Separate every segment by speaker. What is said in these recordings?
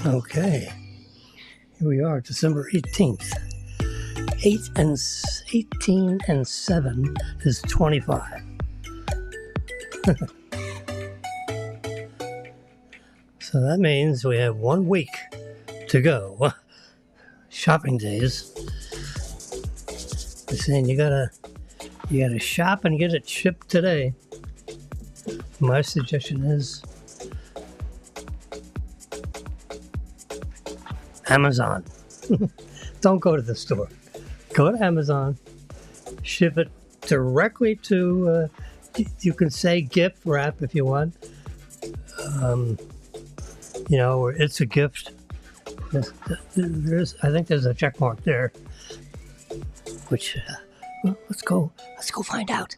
Speaker 1: Okay, here we are, December 18th. 18 and 7 is 25. So that means we have 1 week to go. Shopping days. They're saying you gotta shop and get it shipped today. My suggestion is Amazon. Don't go to the store. Go to Amazon. Ship it directly to. You can say gift wrap if you want. Or it's a gift. I think there's a check mark there. Which, let's go find out.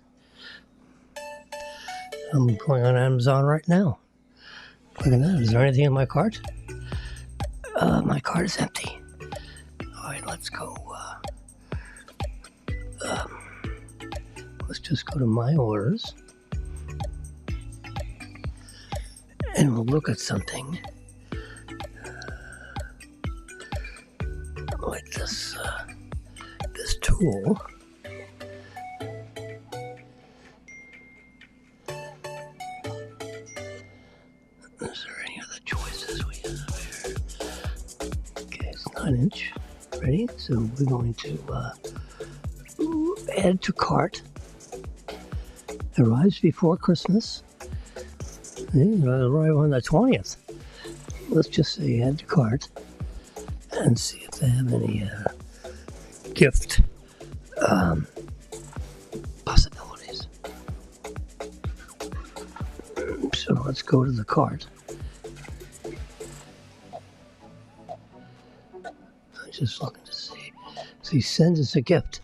Speaker 1: I'm going on Amazon right now. Look at that. Is there anything in my cart? My cart is empty. All right, let's go. Let's just go to my orders. And we'll look at something. Like this tool. Is there any other choices we have here? Okay, it's 9-inch. Ready? So we're going to add to cart. Arrives before Christmas. It'll arrive on the 20th. Let's just say add to cart and see if they have any gift possibilities. So let's go to the cart. I'm just looking to see. So he sends us a gift.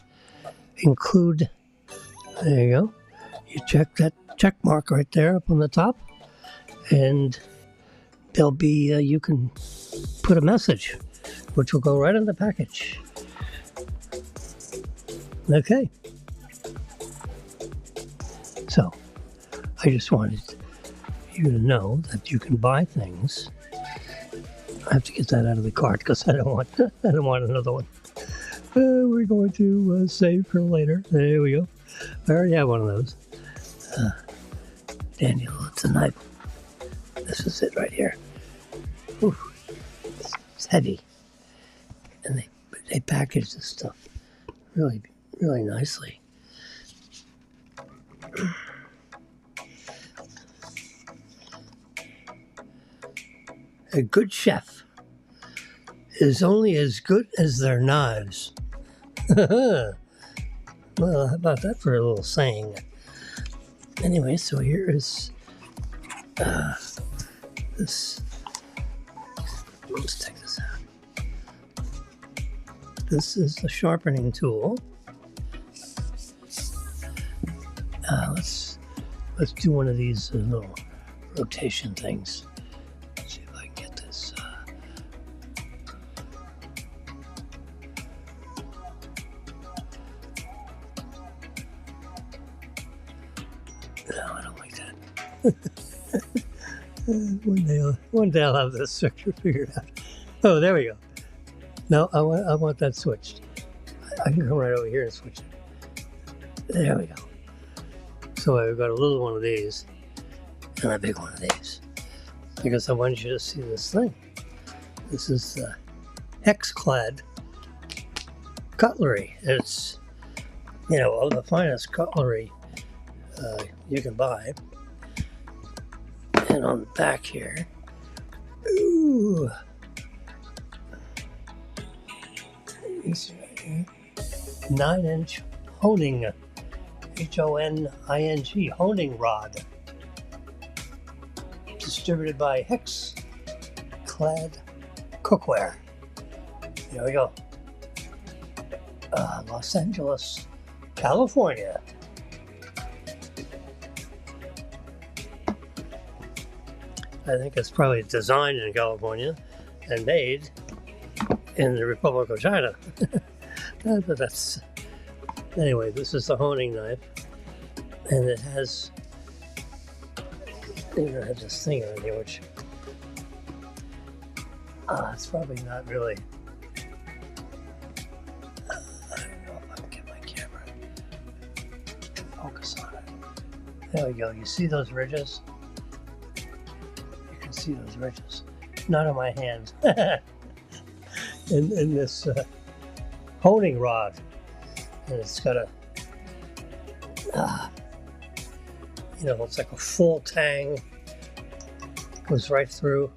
Speaker 1: Include, there you go. You check that check mark right there up on the top. And there'll be, you can put a message, which will go right in the package. Okay. So, I just wanted you to know that you can buy things. I have to get that out of the cart because I don't want another one. We're going to save for later. There we go. I already have one of those. Daniel, it's a knife. This is it right here. Ooh, it's heavy. And they package this stuff really, really nicely. A good chef is only as good as their knives. Well, how about that for a little saying? Anyway, so here is this. Let's take this out. This is the sharpening tool. Let's do one of these little rotation things. Let's see if I can get this. No, I don't like that. One day I'll have this structure figured out. Oh, there we go. No, I want that switched. I can come right over here and switch it. There we go. So I've got a little one of these and a big one of these because I want you to see this thing. This is the hex-clad cutlery. It's, of the finest cutlery you can buy. And on the back here, ooh, you see right here, 9-inch honing, Honing, honing rod, distributed by Hex-Clad Cookware. Here we go. Los Angeles, California. I think it's probably designed in California and made in the Republic of China. But that's... Anyway, this is the honing knife. And it has... I have this thing on here which It's probably not really. I don't know if I can get my camera to focus on it. There we go. You see those ridges? You can see those ridges. Not on my hands. in this honing rod. And it's got a, it's like a full tang. Goes right through.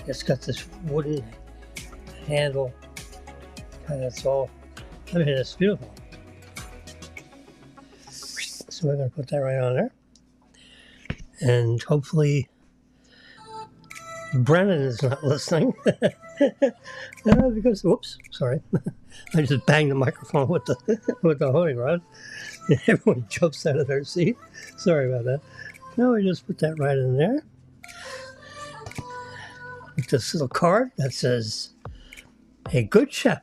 Speaker 1: It's got this wooden handle. And it's all, I mean, it's beautiful. So we're going to put that right on there. And hopefully Brennan is not listening. Because, whoops, sorry. I just banged the microphone with the honing rod. Everyone jumps out of their seat. Sorry about that. Now we just put that right in there. With this little card that says, "A good chef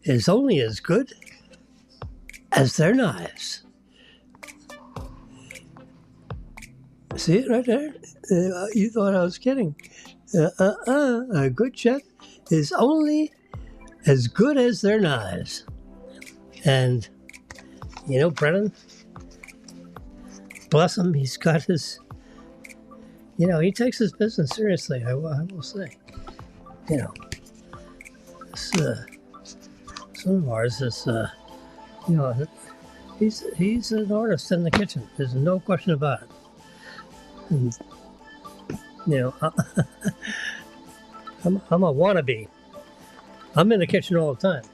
Speaker 1: is only as good as their knives." See it right there? You thought I was kidding. A good chef is only as good as their knives. And, Brennan, bless him, he's got his, he takes his business seriously, I will say. This son of ours is, he's an artist in the kitchen. There's no question about it. And, I'm a wannabe. I'm in the kitchen all the time.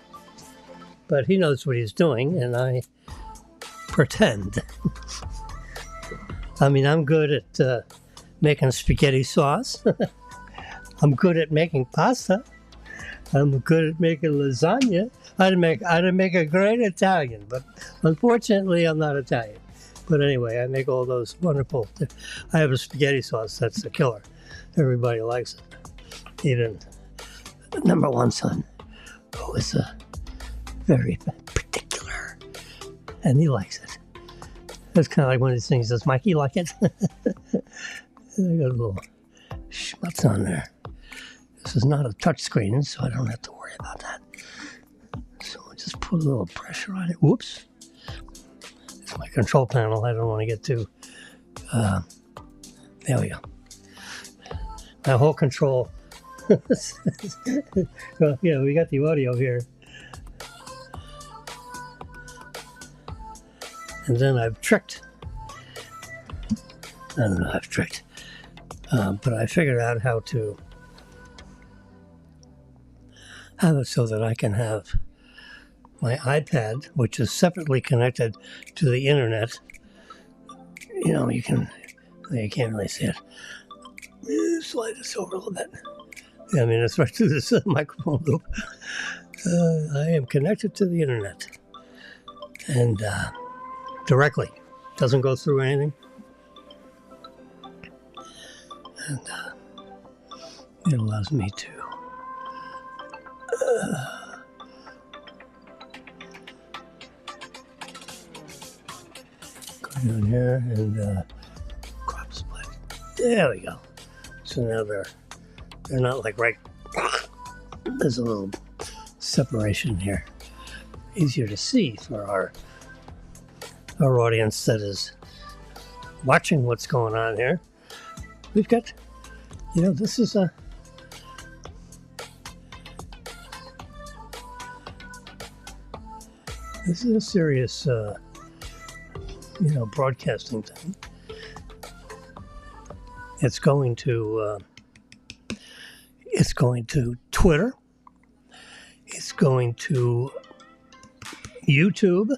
Speaker 1: But he knows what he's doing, and I pretend. I mean, I'm good at making spaghetti sauce. I'm good at making pasta. I'm good at making lasagna. I'd make a great Italian, but unfortunately, I'm not Italian. But anyway, I make all those wonderful. I have a spaghetti sauce that's a killer. Everybody likes it. Even number one son, who is very particular, and he likes it. That's kind of like one of these things. Does Mikey like it? I got a little schmutz on there. This is not a touch screen, so I don't have to worry about that. So I just put a little pressure on it. Whoops. It's my control panel. I don't want to get too... there we go. My whole control... Well, we got the audio here. And then I've tricked. I don't know, I've tricked. But I figured out how to have it so that I can have my iPad, which is separately connected to the internet. You can't really see it. Slide this over a little bit. I mean, it's right through this microphone loop. I am connected to the internet. And directly. Doesn't go through anything. And it allows me to go down here and crop split. There we go. So now they're not like right. There's a little separation here. Easier to see for our audience that is watching what's going on here. We've got, this is a serious, broadcasting thing. It's going to Twitter. It's going to YouTube.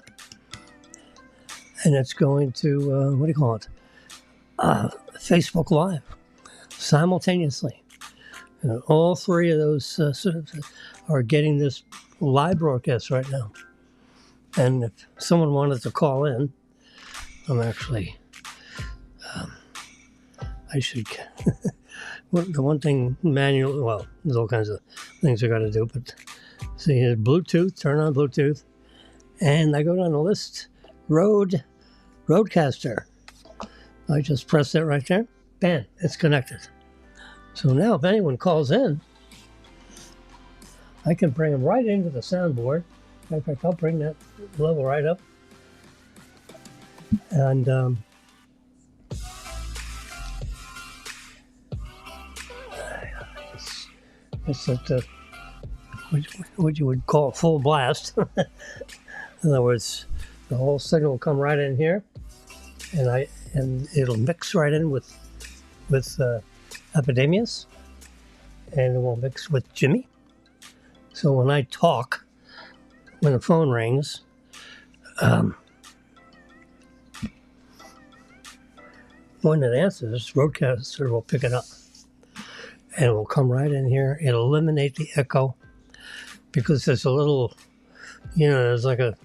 Speaker 1: And it's going to, Facebook Live simultaneously. And all three of those are getting this live broadcast right now. And if someone wanted to call in, I'm actually, I should, the one thing manual, well, there's all kinds of things I got to do, but see here, Bluetooth, turn on Bluetooth, and I go down the list, Roadcaster. I just press it right there, bam, it's connected. So now if anyone calls in, I can bring them right into the soundboard. In fact, I'll bring that level right up. And it's at what you would call full blast. In other words, the whole signal will come right in here, and it'll mix right in with Epidemius, and it will mix with Jimmy. So when I talk, when the phone rings, when it answers, Roadcaster will pick it up, and it will come right in here. It'll eliminate the echo because there's a little, there's like a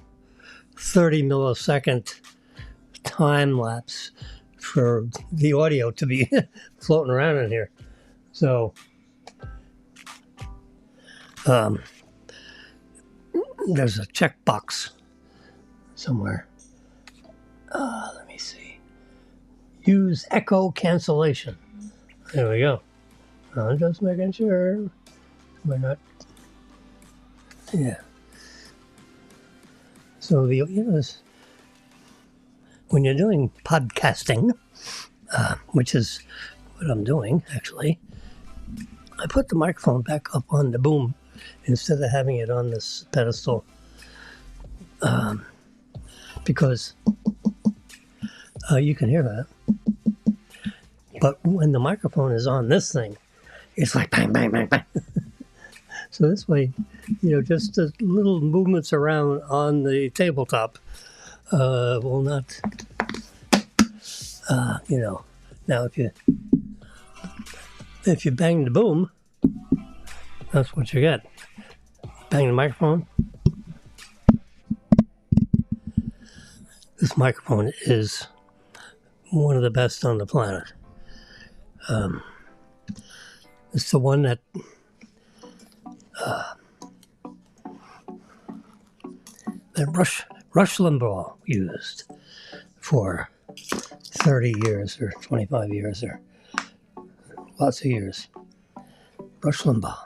Speaker 1: 30 millisecond time lapse for the audio to be floating around in here. So there's a checkbox somewhere. Let me see. Use echo cancellation. There we go. I'm just making sure we're not. Yeah. So when you're doing podcasting, which is what I'm doing actually, I put the microphone back up on the boom instead of having it on this pedestal, because you can hear that. But when the microphone is on this thing, it's like bang, bang, bang, bang. So this way, just the little movements around on the tabletop will not, Now if you bang the boom, that's what you get. Bang the microphone. This microphone is one of the best on the planet. It's the one that Rush Limbaugh used for 30 years or 25 years or lots of years. Rush Limbaugh.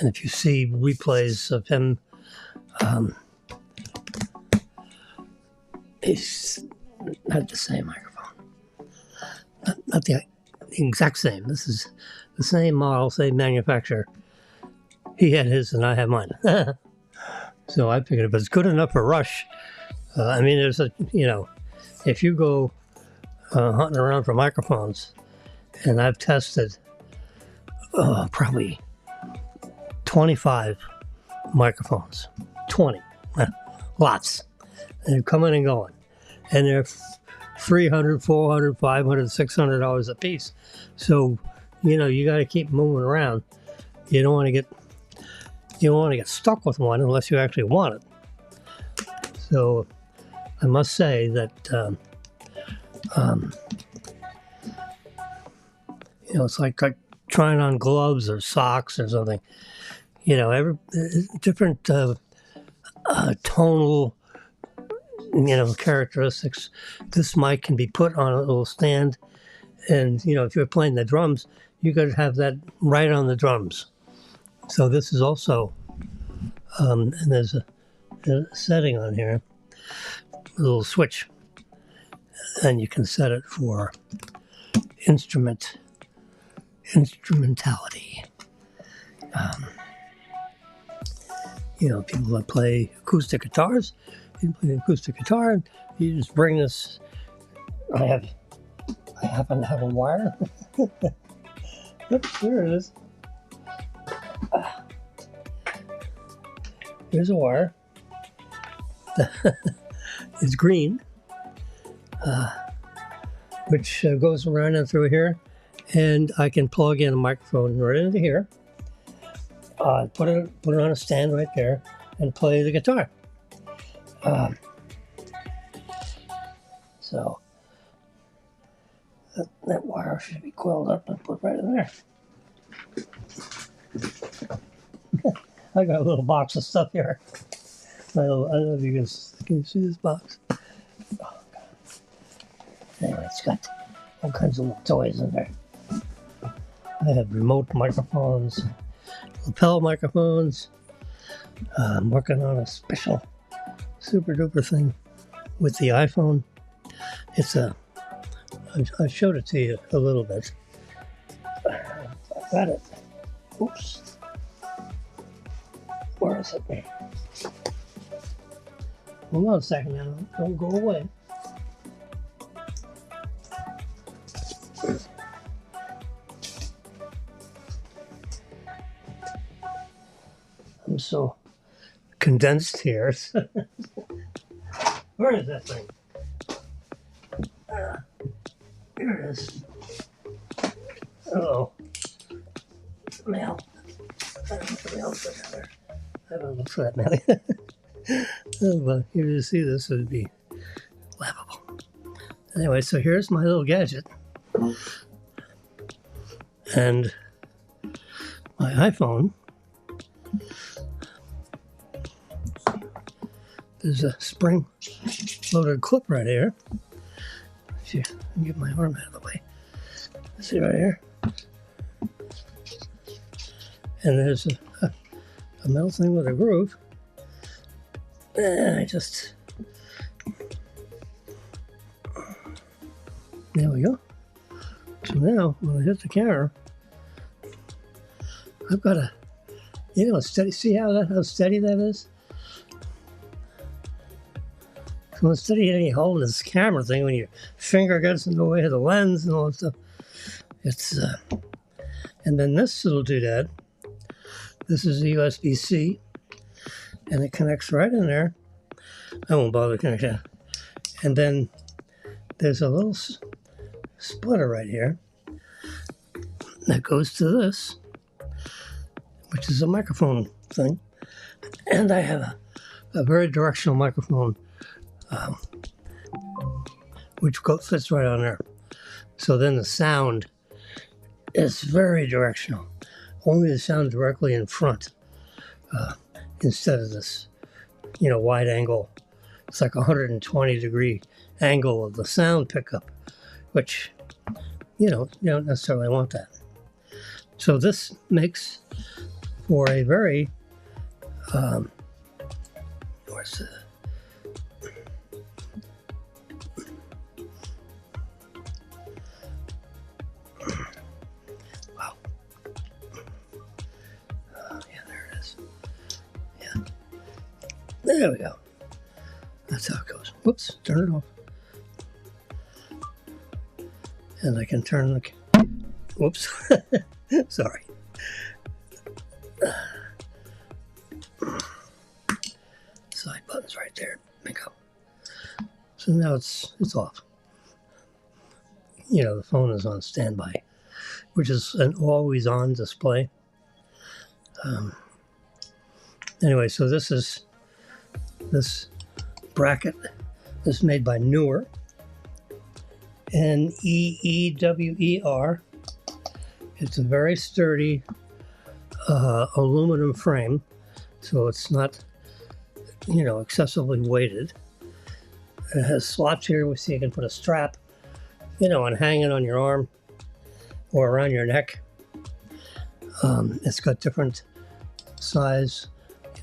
Speaker 1: And if you see replays of him, it's not the same microphone. Not the exact same. This is the same model, same manufacturer. He had his and I have mine. So I figured if it's good enough for Rush, there's if you go hunting around for microphones, and I've tested probably 25 microphones, 20, lots. And they're coming and going. And they're $300, $400, $500, $600 a piece. So, you got to keep moving around. You don't want to get stuck with one unless you actually want it. So I must say that it's like trying on gloves or socks or something. Every different tonal characteristics. This mic can be put on a little stand, and if you're playing the drums, you got to have that right on the drums. So this is also, and there's a setting on here, a little switch, and you can set it for instrumentality. People that play acoustic guitars, you play an acoustic guitar, and you just bring this. I happen to have a wire. Oops, there it is. Here's a wire. It's green, which goes around and through here, and I can plug in a microphone right into here. Put it on a stand right there, and play the guitar. So that wire should be coiled up and put right in there. I got a little box of stuff here. I don't know if you can see this box. Oh, God. Anyway, it's got all kinds of little toys in there. I have remote microphones, lapel microphones. I'm working on a special super duper thing with the iPhone. It's I showed it to you a little bit. I got it. Oops. Where is it? Hold on a second now. Don't go away. I'm so condensed here. Where is that thing? Here it is. Oh, mail. I don't know what the mail's together. I haven't looked for that mail. But here you see this would be laughable. Anyway, so here's my little gadget. And my iPhone. There's a spring-loaded clip right here. If you get my arm out of the way. See right here? And there's a metal thing with a groove. And I just... There we go. So now, when I hit the camera, I've got a, steady. See how steady that is? So instead of hitting holding this camera thing when your finger gets in the way of the lens and all that stuff, it's and then this little doodad. This is a USB-C, and it connects right in there. I won't bother connecting it. And then there's a little splitter right here that goes to this, which is a microphone thing. And I have a very directional microphone, which fits right on there. So then the sound is very directional. Only the sound directly in front, instead of this, wide angle. It's like a 120-degree angle of the sound pickup, which, you don't necessarily want that. So this makes for a very, where's the, wow. Yeah, there it is. Yeah. There we go. That's how it goes. Whoops, turn it off. And I can turn the, whoops, sorry. Side buttons right there, bingo. So now it's off. The phone is on standby, which is an always on display. Anyway, so this bracket is made by Newer. Neewer. It's a very sturdy aluminum frame, so it's not, excessively weighted. It has slots here so you can put a strap, and hang it on your arm or around your neck. It's got different size.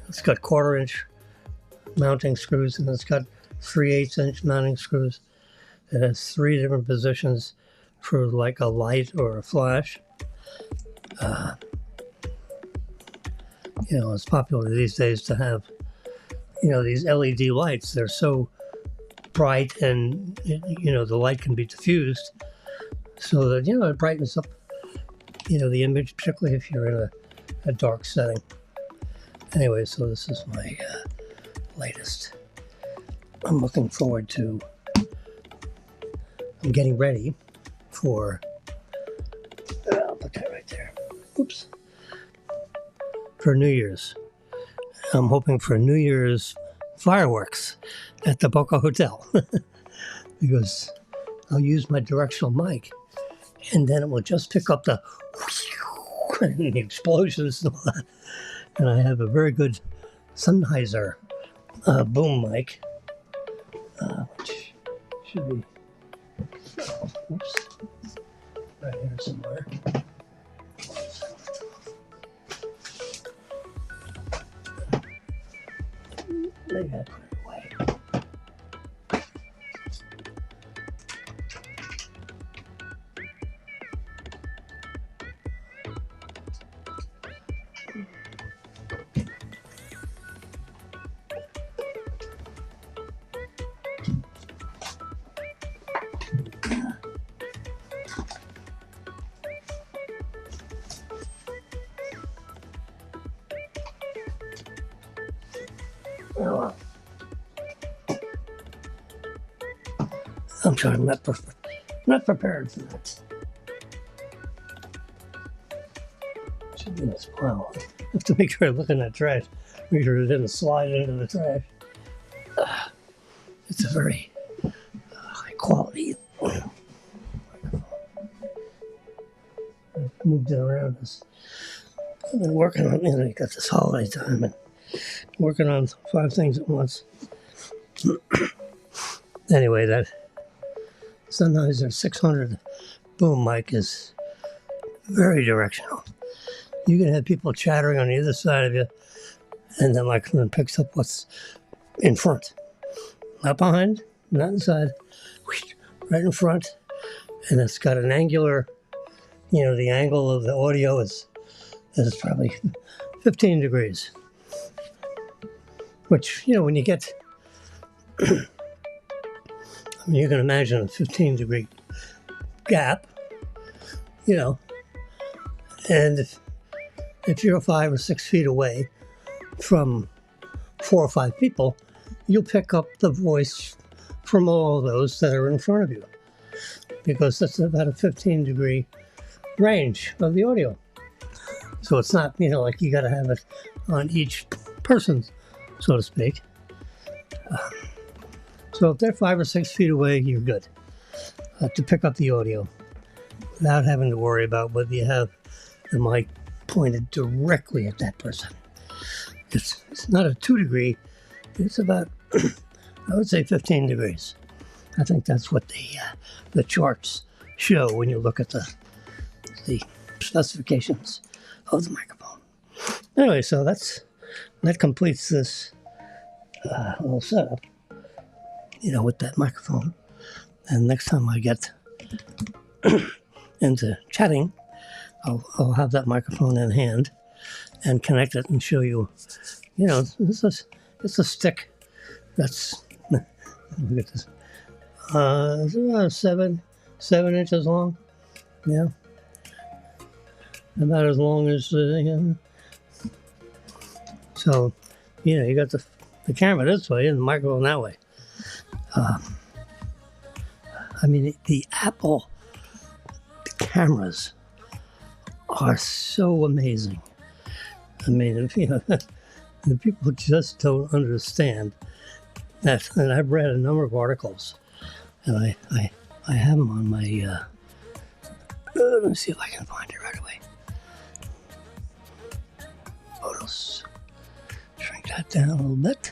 Speaker 1: It's got 1/4-inch mounting screws, and it's got 3/8-inch mounting screws. It has 3 different positions for like a light or a flash. It's popular these days to have, these LED lights. They're so bright and, the light can be diffused so that, it brightens up, the image, particularly if you're in a dark setting. Anyway, so this is my latest. I'm looking forward to, I'm getting ready for, I'll put that right there. Oops. For New Year's. I'm hoping for New Year's fireworks at the Boca Hotel because I'll use my directional mic and then it will just pick up the and the explosions and all that. And I have a very good Sennheiser boom mic, which should be, oops, right here somewhere. Maybe I put it away. Oh, I'm sorry, I'm not prepared for that. Should be in this pile. I have to make sure I look in that trash. Make sure it didn't slide into the trash. It's a very high quality. I've moved it around. I've been working on, you got this holiday time and working on 5 things at once. Anyway, that Sennheiser 600 boom mic is very directional. You can have people chattering on either side of you, and the microphone picks up what's in front. Not behind, not inside, right in front. And it's got an angular, the angle of the audio is probably 15 degrees. Which, when you get, you can imagine a 15-degree gap, and if you're 5 or 6 feet away from 4 or 5 people, you'll pick up the voice from all of those that are in front of you, because that's about a 15-degree range of the audio. So it's not, like you got to have it on each person, so to speak. So if they're 5 or 6 feet away, you're good to pick up the audio without having to worry about whether you have the mic pointed directly at that person. It's not a 2 degree, it's about, I would say 15 degrees. I think that's what the charts show when you look at the specifications of the microphone. Anyway, so that completes this little setup, with that microphone. And next time I get into chatting, I'll have that microphone in hand and connect it and show you, it's a stick that's, look at this, it's about 7 inches long, about as long as, so, you got the camera this way and the microphone that way. The Apple cameras are so amazing. The people just don't understand that. And I've read a number of articles, and I have them on my. Let me see if I can find it right away. Photos. Shrink that down a little bit.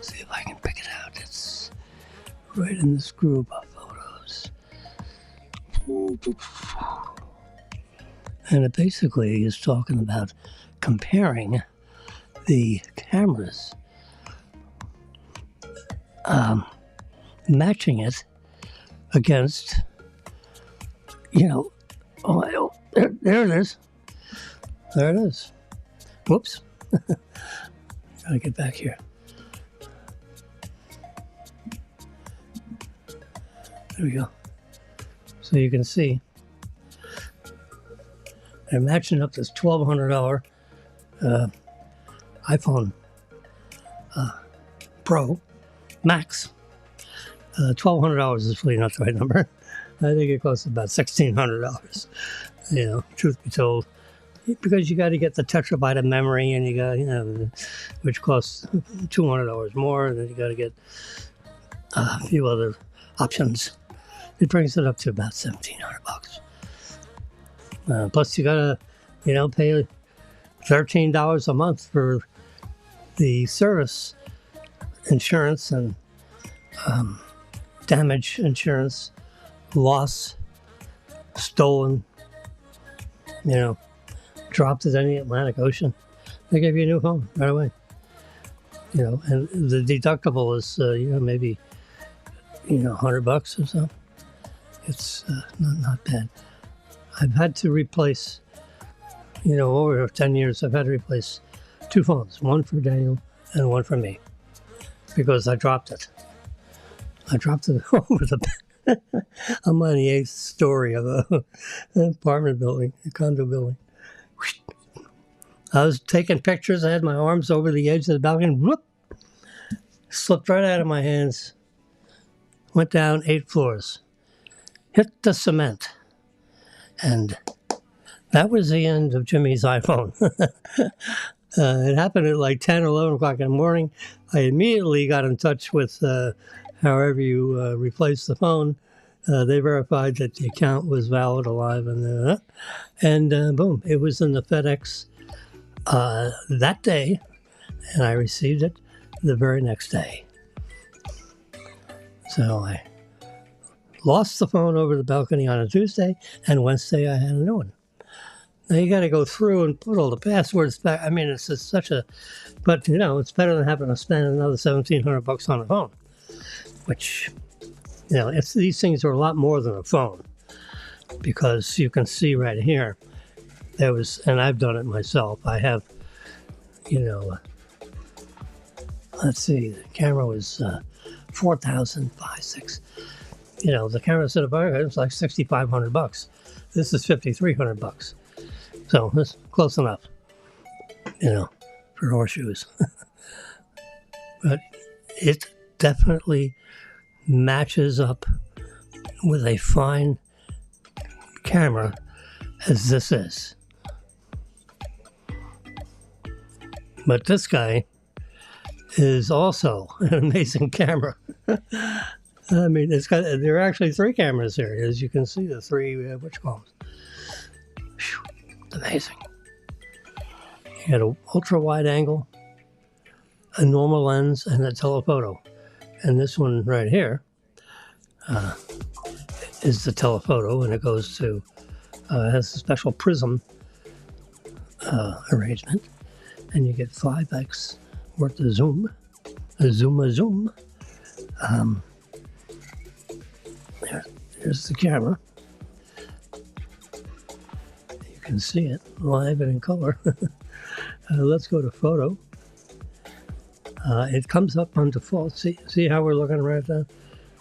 Speaker 1: See if I can pick it out. It's right in this group of photos. And it basically is talking about comparing the cameras, matching it against, there it is. There it is. Whoops. Gotta get back here. There we go. So you can see they're matching up this $1,200 iPhone Pro Max. $1,200 is really not the right number. I think it costs about $1,600. Truth be told, because you got to get the tetrabyte of memory, and you got which costs $200 more, and then you got to get a few other options. It brings it up to about $1,700. Plus, you gotta, pay $13 a month for the service insurance and damage insurance, loss, stolen, dropped at any Atlantic Ocean. They give you a new phone right away. you know, and the deductible is, maybe, $100 or so. It's not bad. I've had to replace, over 10 years, I've had to replace 2 phones, one for Daniel and one for me, because I dropped it. I dropped it over the I'm on the 8th story of an apartment building, a condo building. I was taking pictures. I had my arms over the edge of the balcony. Whoop! Slipped right out of my hands. Went down 8 floors. Hit the cement. And that was the end of Jimmy's iPhone. It happened at like 10 or 11 o'clock in the morning. I immediately got in touch with however you replaced the phone. They verified that the account was valid, alive, and boom, it was in the FedEx that day, and I received it the very next day. So I lost the phone over the balcony on a Tuesday, and Wednesday I had a new one. Now you got to go through and put all the passwords back. I mean, it's just but it's better than having to spend another $1,700 on a phone, which, these things are a lot more than a phone, because you can see right here, and I've done it myself. I have, let's see, the camera was $4,506. The camera set up, it was like $6,500. This is $5,300. So that's close enough, for horseshoes. But it definitely matches up with a fine camera as this is. But this guy is also an amazing camera. I mean, there are actually 3 cameras here, as you can see, the 3 whatchamacallits. It's amazing. You got an ultra wide angle, a normal lens, and a telephoto. And this one right here is the telephoto, and it goes to has a special prism arrangement, and you get 5x worth of zoom, a zoom. There's the camera. You can see it live and in color. Let's go to photo. It comes up on default. See how we're looking right now?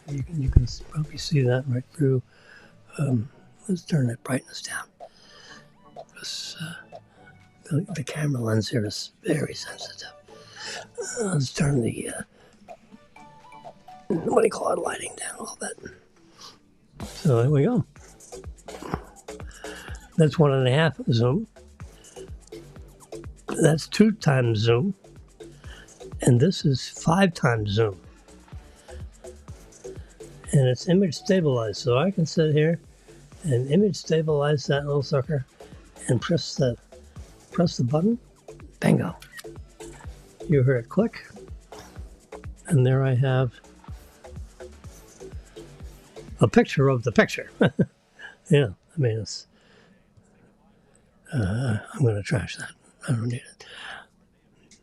Speaker 1: You can probably see that right through. Let's turn that brightness down. The camera lens here is very sensitive. Let's turn the lighting down a little bit. So there we go. That's 1.5 zoom. That's 2 times zoom. And this is 5 times zoom. And it's image stabilized. So I can sit here and image stabilize that little sucker and press the button. Bingo. You heard it click. And there I have a picture of the picture. I mean, it's. I'm going to trash that. I don't need it.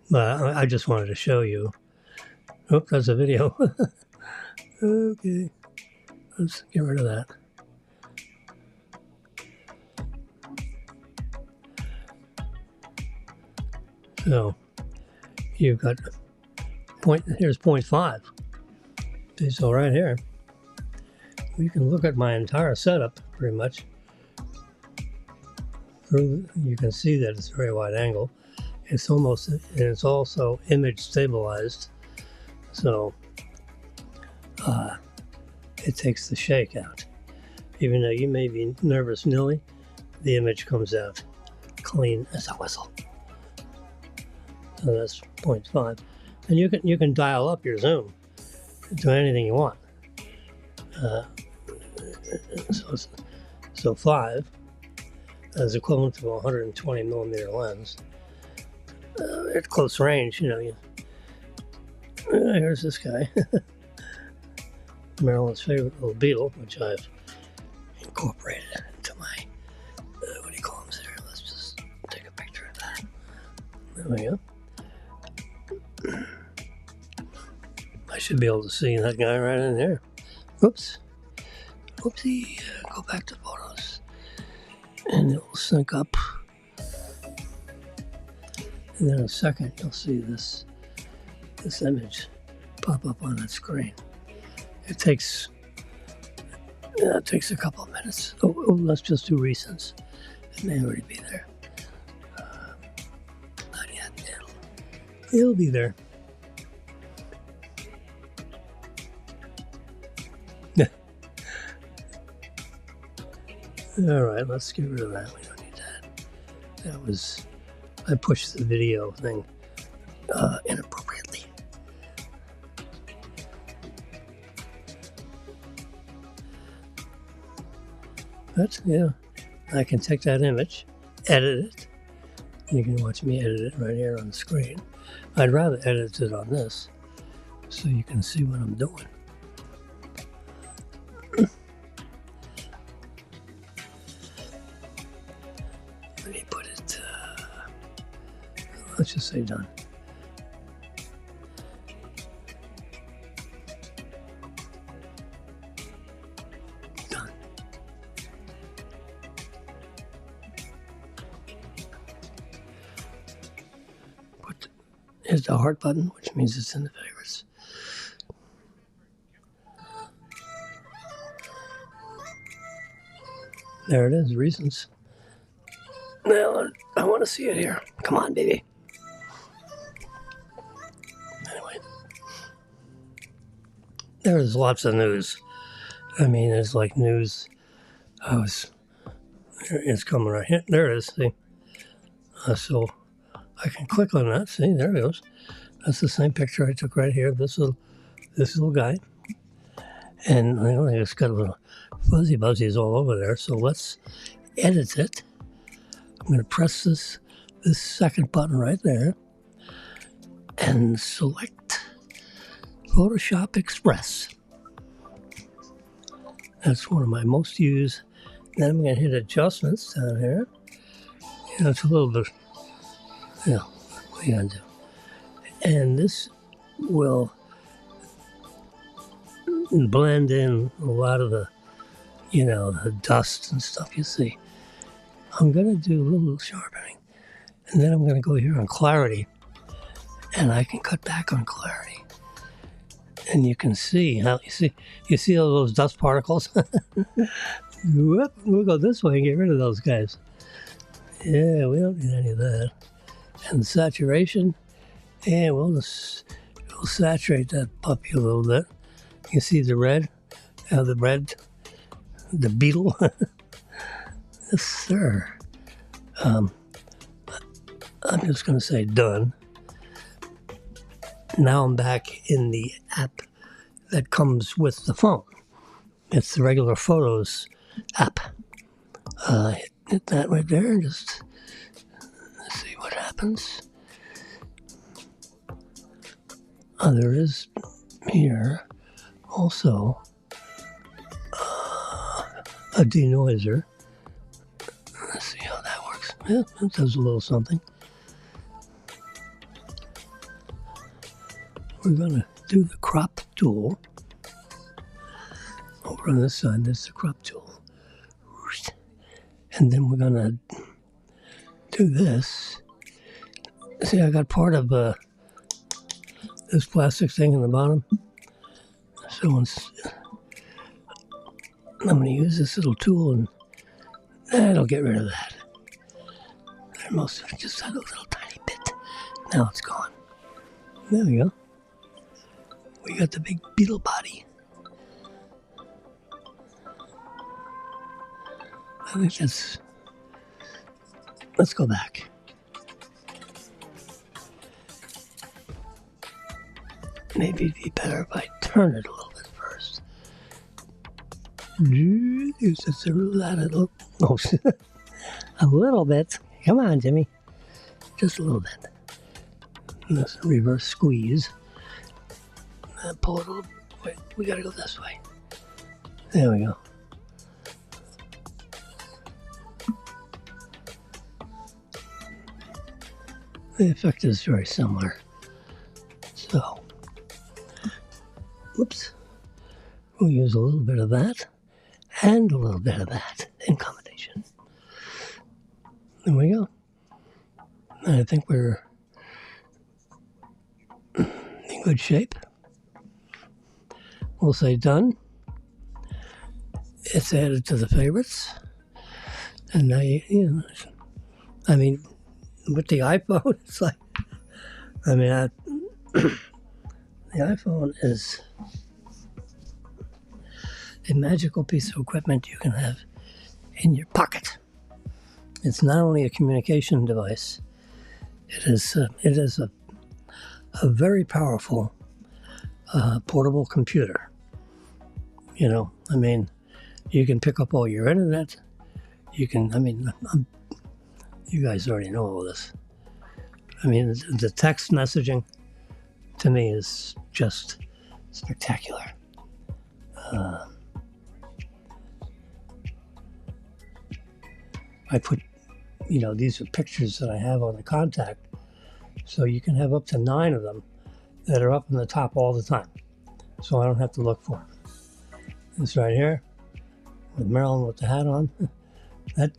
Speaker 1: But I just wanted to show you. Oh, that's a video. Okay. Let's get rid of that. So, you've got here's 0.5. So right here, you can look at my entire setup pretty much. You can see that it's very wide angle. It's also image stabilized. So it takes the shake out. Even though you may be nervous nilly, the image comes out clean as a whistle. So that's 0.5. And you can dial up your zoom to anything you want. So 5 is equivalent to a 120 millimeter lens. At close range, here's this guy. Marilyn's favorite little beetle, which I've incorporated into my, what do you call them there? Let's just take a picture of that. There we go. I should be able to see that guy right in there. Oops. Oopsie. Go back to photos. And it will sync up. And then in a second, you'll see this image pop up on that screen. It takes a couple of minutes. Oh, let's just do recents. It may already be there. Not yet. It'll be there. All right, let's get rid of that. We don't need that. I pushed the video thing inappropriately. But yeah, I can take that image, edit it. You can watch me edit it right here on the screen. I'd rather edit it on this so you can see what I'm doing. Let me put it, let's just say done. Done. Here's the heart button, which means it's in the favorites. There it is, reasons. Now, I want to see it here. Come on, baby. Anyway. There's lots of news. I mean, there's like news. It's coming right here. There it is, see? So I can click on that. See, there it goes. That's the same picture I took right here. This little guy. And you know, it's got a little fuzzy buzzies all over there. So let's edit it. I'm going to press this second button right there and select Photoshop Express. That's one of my most used. Then I'm going to hit adjustments down here. You know, it's a little bit, you know, what are you going to do? And this will blend in a lot of the, you know, the dust and stuff you see. I'm going to do a little sharpening, and then I'm going to go here on clarity, and I can cut back on clarity. And you can see how, you see all those dust particles? Whoop, we'll go this way and get rid of those guys. Yeah, we don't need any of that. And saturation, and we'll saturate that puppy a little bit. You see the red, the beetle. Yes, sir. I'm just going to say done. Now I'm back in the app that comes with the phone. It's the regular Photos app. Hit that right there and just see what happens. There is here also a denoiser. Let's see how that works. Yeah, it does a little something. We're going to do the crop tool. Over on this side, there's the crop tool. And then we're going to do this. See, I got part of this plastic thing in the bottom. So I'm going to use this little tool and that'll get rid of that. Most of it just had a little tiny bit. Now it's gone. There we go. We got the big beetle body. I think that's... Let's go back. Maybe it'd be better if I turn it a little bit first. Just a little... Oh, a little bit. Come on, Jimmy. Just a little bit. Let's reverse squeeze. And pull it a little... Wait, we gotta go this way. There we go. The effect is very similar. So, Whoops. We'll use a little bit of that and a little bit of that in combination. There we go. And I think we're in good shape. We'll say done. It's added to the favorites. And now, I mean, with the iPhone, it's like, I mean, the iPhone is a magical piece of equipment you can have in your pocket. It's not only a communication device, it is a very powerful portable computer. I mean, you can pick up all your internet. You can, you guys already know all this. I mean, the text messaging to me is just spectacular. I put, these are pictures that I have on the contact, so you can have up to 9 of them that are up in the top all the time, so I don't have to look for them. This right here, with Marilyn with the hat on, that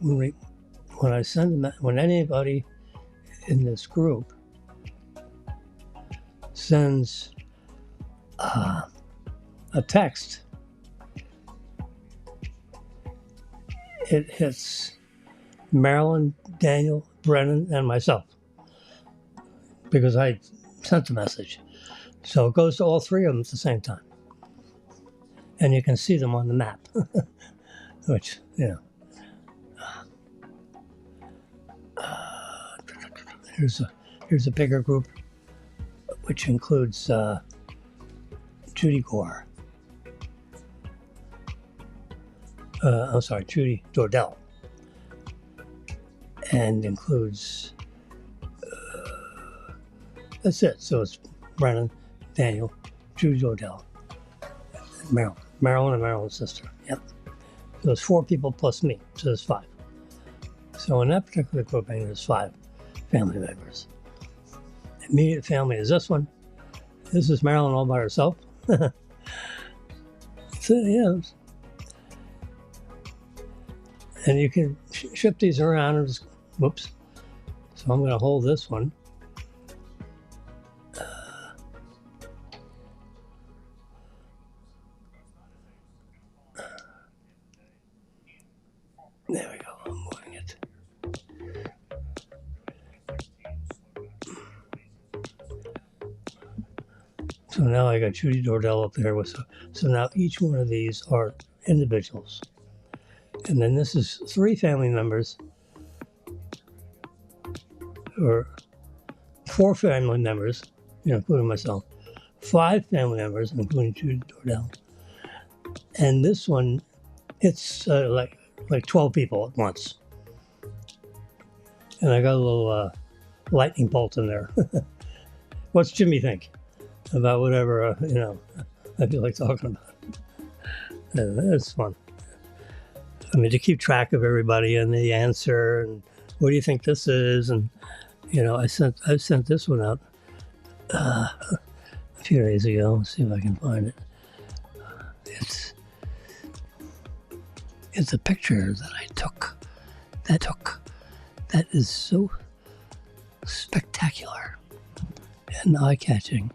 Speaker 1: when I send them, when anybody in this group sends a text, it hits Marilyn, Daniel, Brennan, and myself because I sent the message. So it goes to all 3 of them at the same time. And you can see them on the map, which, here's a bigger group, which includes Judy Gore. Judy Dordell. And includes, that's it. So it's Brennan, Daniel, Judy Dordell, and Marilyn and Marilyn's sister. Yep. So it's 4 people plus me, so there's 5. So in that particular grouping, there's 5 family members. Immediate family is this one. This is Marilyn all by herself. So, and you can ship these around and just, whoops. So I'm going to hold this one. There we go, I'm moving it. So now I got Judy Dordell up there. So now each one of these are individuals. And then this is 3 family members, or 4 family members, including myself, 5 family members, including Judy Dordell. And this one, it's like 12 people at once. And I got a little lightning bolt in there. What's Jimmy think about whatever, I feel like talking about? It's fun. I mean, to keep track of everybody and the answer and what do you think this is? And, I sent this one out a few days ago. Let's see if I can find it. It's a picture that I took. That is so spectacular and eye-catching.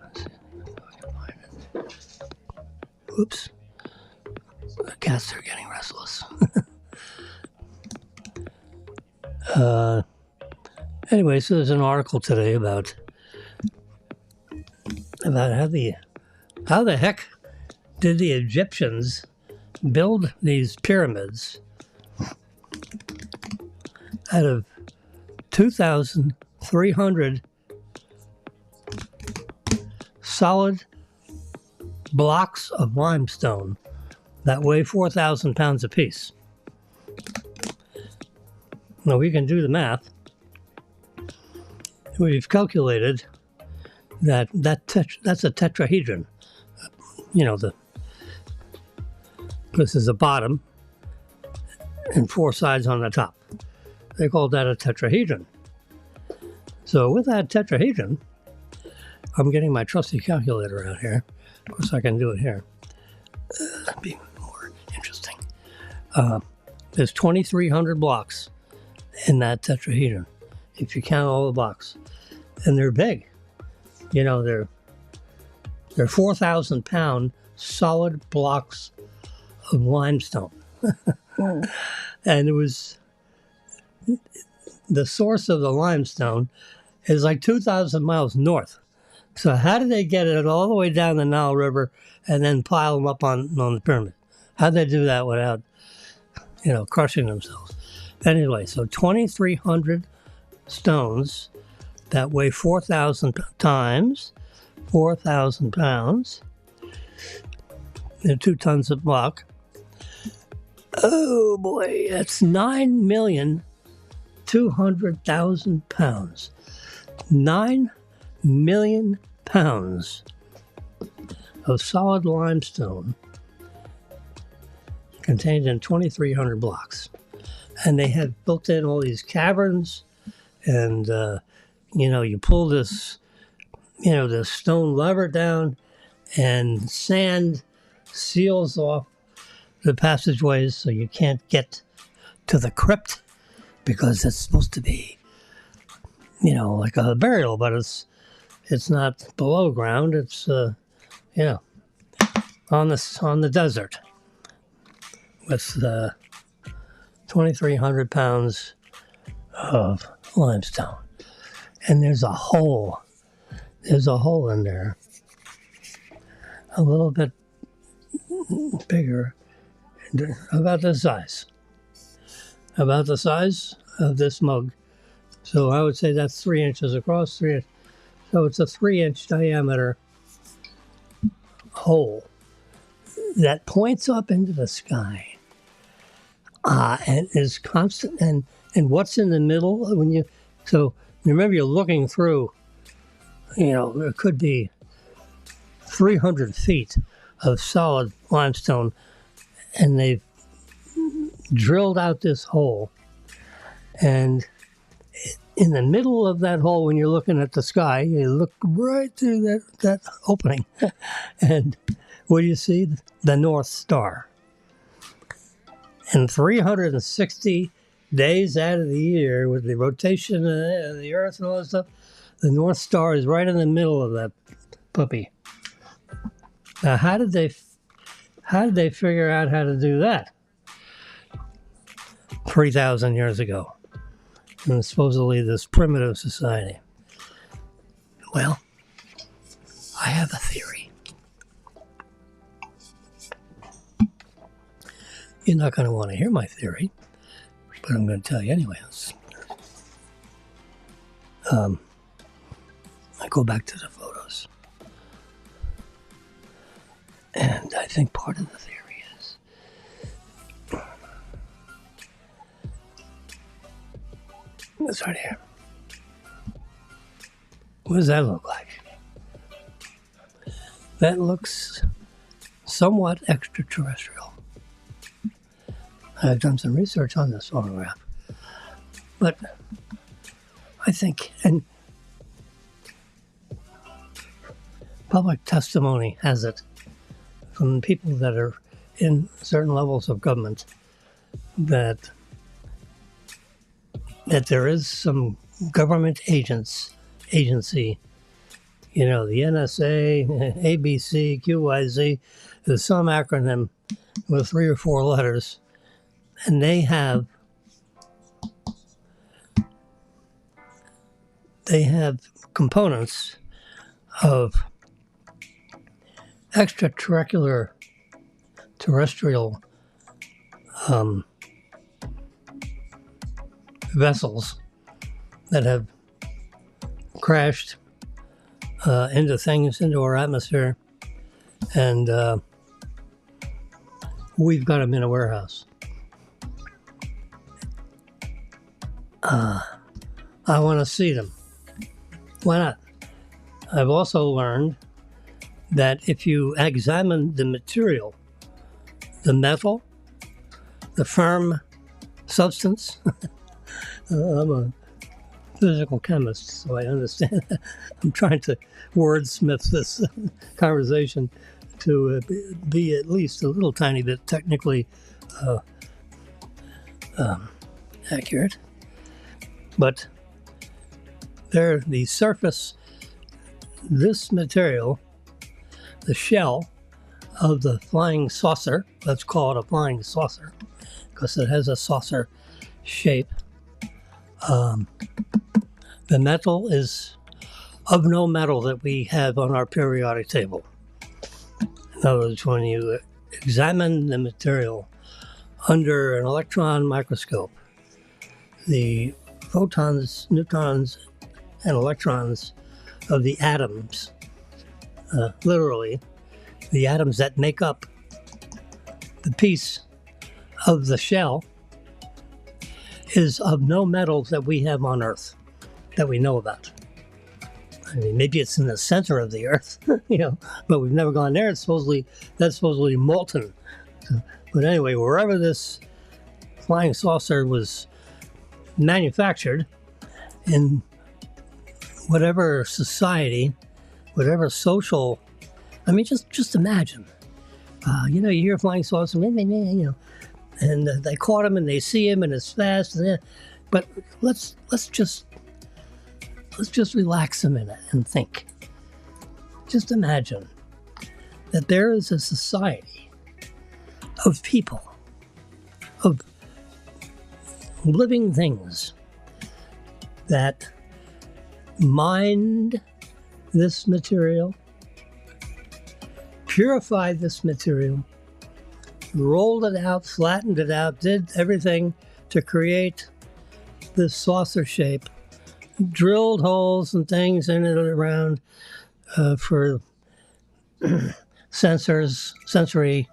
Speaker 1: Let's see if I can find it. Oops. The cats are getting restless. Anyway, so there's an article today about how the heck did the Egyptians build these pyramids out of 2,300 solid blocks of limestone that weigh 4,000 pounds apiece. Now we can do the math. We've calculated that's a tetrahedron. This is the bottom and 4 sides on the top. They call that a tetrahedron. So with that tetrahedron, I'm getting my trusty calculator out here. Of course, I can do it here. That'd be more interesting. There's 2,300 blocks in that tetrahedron, if you count all the blocks. And they're big. You know, they're 4,000-pound solid blocks of limestone. And it was, the source of the limestone is like 2,000 miles north. So how did they get it all the way down the Nile River and then pile them up on the pyramid? How'd they do that without, crushing themselves? Anyway, so 2,300 stones that weigh 4,000 times 4,000 pounds. They're 2 tons a block. Oh boy, that's 9,200,000 pounds. 9 million pounds of solid limestone contained in 2,300 blocks. And they have built in all these caverns, and, you pull this, this stone lever down, and sand seals off the passageways so you can't get to the crypt, because it's supposed to be, like a burial, but it's not below ground. It's, on the desert with 2,300 pounds of limestone. And there's a hole in there, a little bit bigger, about the size of this mug. So I would say that's 3 inches across, 3 inches. So it's a 3-inch diameter hole that points up into the sky, and is constant. And what's in the middle so remember, you're looking through. It could be 300 feet of solid limestone, and they've drilled out this hole. And in the middle of that hole, when you're looking at the sky, you look right through that opening. And what do you see? The North Star. And 360 days out of the year, with the rotation of the Earth and all that stuff, the North Star is right in the middle of that puppy. Now, how did they figure out how to do that 3,000 years ago? And supposedly this primitive society. Well, I have a theory. You're not going to want to hear my theory, but I'm going to tell you anyway. I go back to the photos. And I think part of the theory is this right here. What does that look like? That looks somewhat extraterrestrial. I've done some research on this photograph. But I think, and public testimony has it from people that are in certain levels of government, that there is some government agency, the NSA, ABC, QYZ, there's some acronym with 3 or 4 letters, and they have components of extraterrestrial vessels that have crashed into our atmosphere, and we've got them in a warehouse. I want to see them. Why not? I've also learned that if you examine the material, the metal, the firm substance, I'm a physical chemist, so I understand. I'm trying to wordsmith this conversation to be at least a little tiny bit technically accurate. But the surface, this material, the shell of the flying saucer, let's call it a flying saucer because it has a saucer shape. The metal is of no metal that we have on our periodic table. In other words, when you examine the material under an electron microscope, the photons, neutrons, and electrons of the atoms, literally, the atoms that make up the piece of the shell, is of no metals that we have on Earth that we know about. I mean, maybe it's in the center of the Earth, but we've never gone there. That's supposedly molten. But anyway, wherever this flying saucer was manufactured, in whatever society, whatever social, I mean, just imagine. You hear a flying saucer, and they caught him and they see him and it's fast. But let's just relax a minute and think. Just imagine that there is a society of people, of living things that mined this material, purified this material, rolled it out, flattened it out, did everything to create this saucer shape, drilled holes and things in it around for sensory,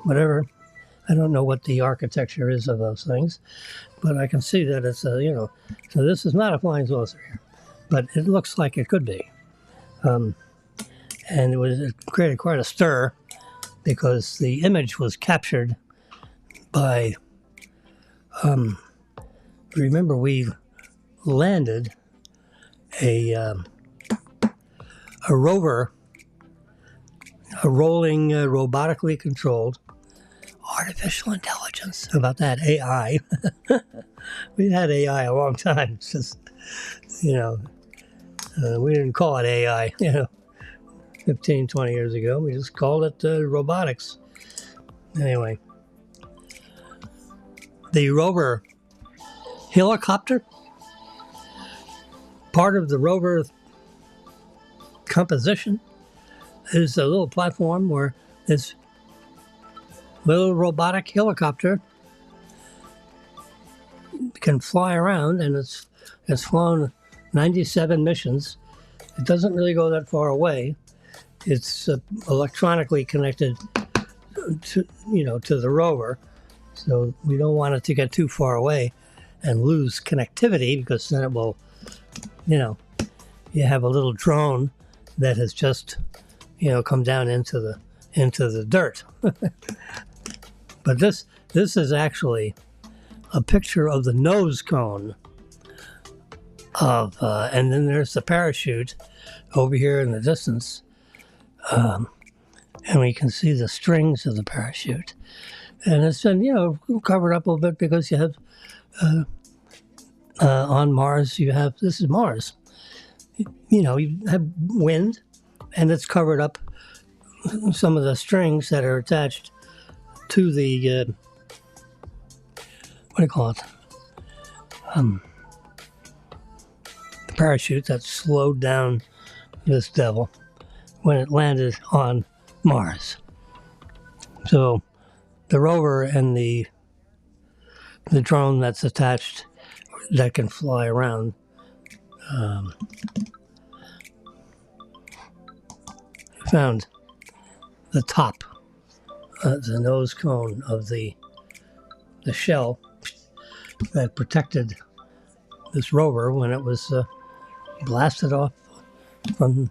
Speaker 1: whatever. I don't know what the architecture is of those things, but I can see that it's so this is not a flying saucer here, but it looks like it could be. And it created quite a stir because the image was captured by, remember we landed a rover, a rolling, robotically controlled artificial intelligence. How about that? AI. We've had AI a long time. It's just, we didn't call it AI, 15, 20 years ago. We just called it robotics. Anyway, the rover helicopter, part of the rover composition is a little platform where this little robotic helicopter can fly around, and it's flown 97 missions. It doesn't really go that far away. It's electronically connected to the rover, so we don't want it to get too far away and lose connectivity, because then it will, you have a little drone that has just, come down into the dirt. But this is actually a picture of the nose cone of, and then there's the parachute over here in the distance, and we can see the strings of the parachute, and it's been covered up a little bit because you have on Mars this is Mars, you have wind, and it's covered up some of the strings that are attached to the what do you call it? The parachute that slowed down this devil when it landed on Mars. So the rover and the drone that's attached that can fly around found the top, the nose cone of the shell that protected this rover when it was blasted off from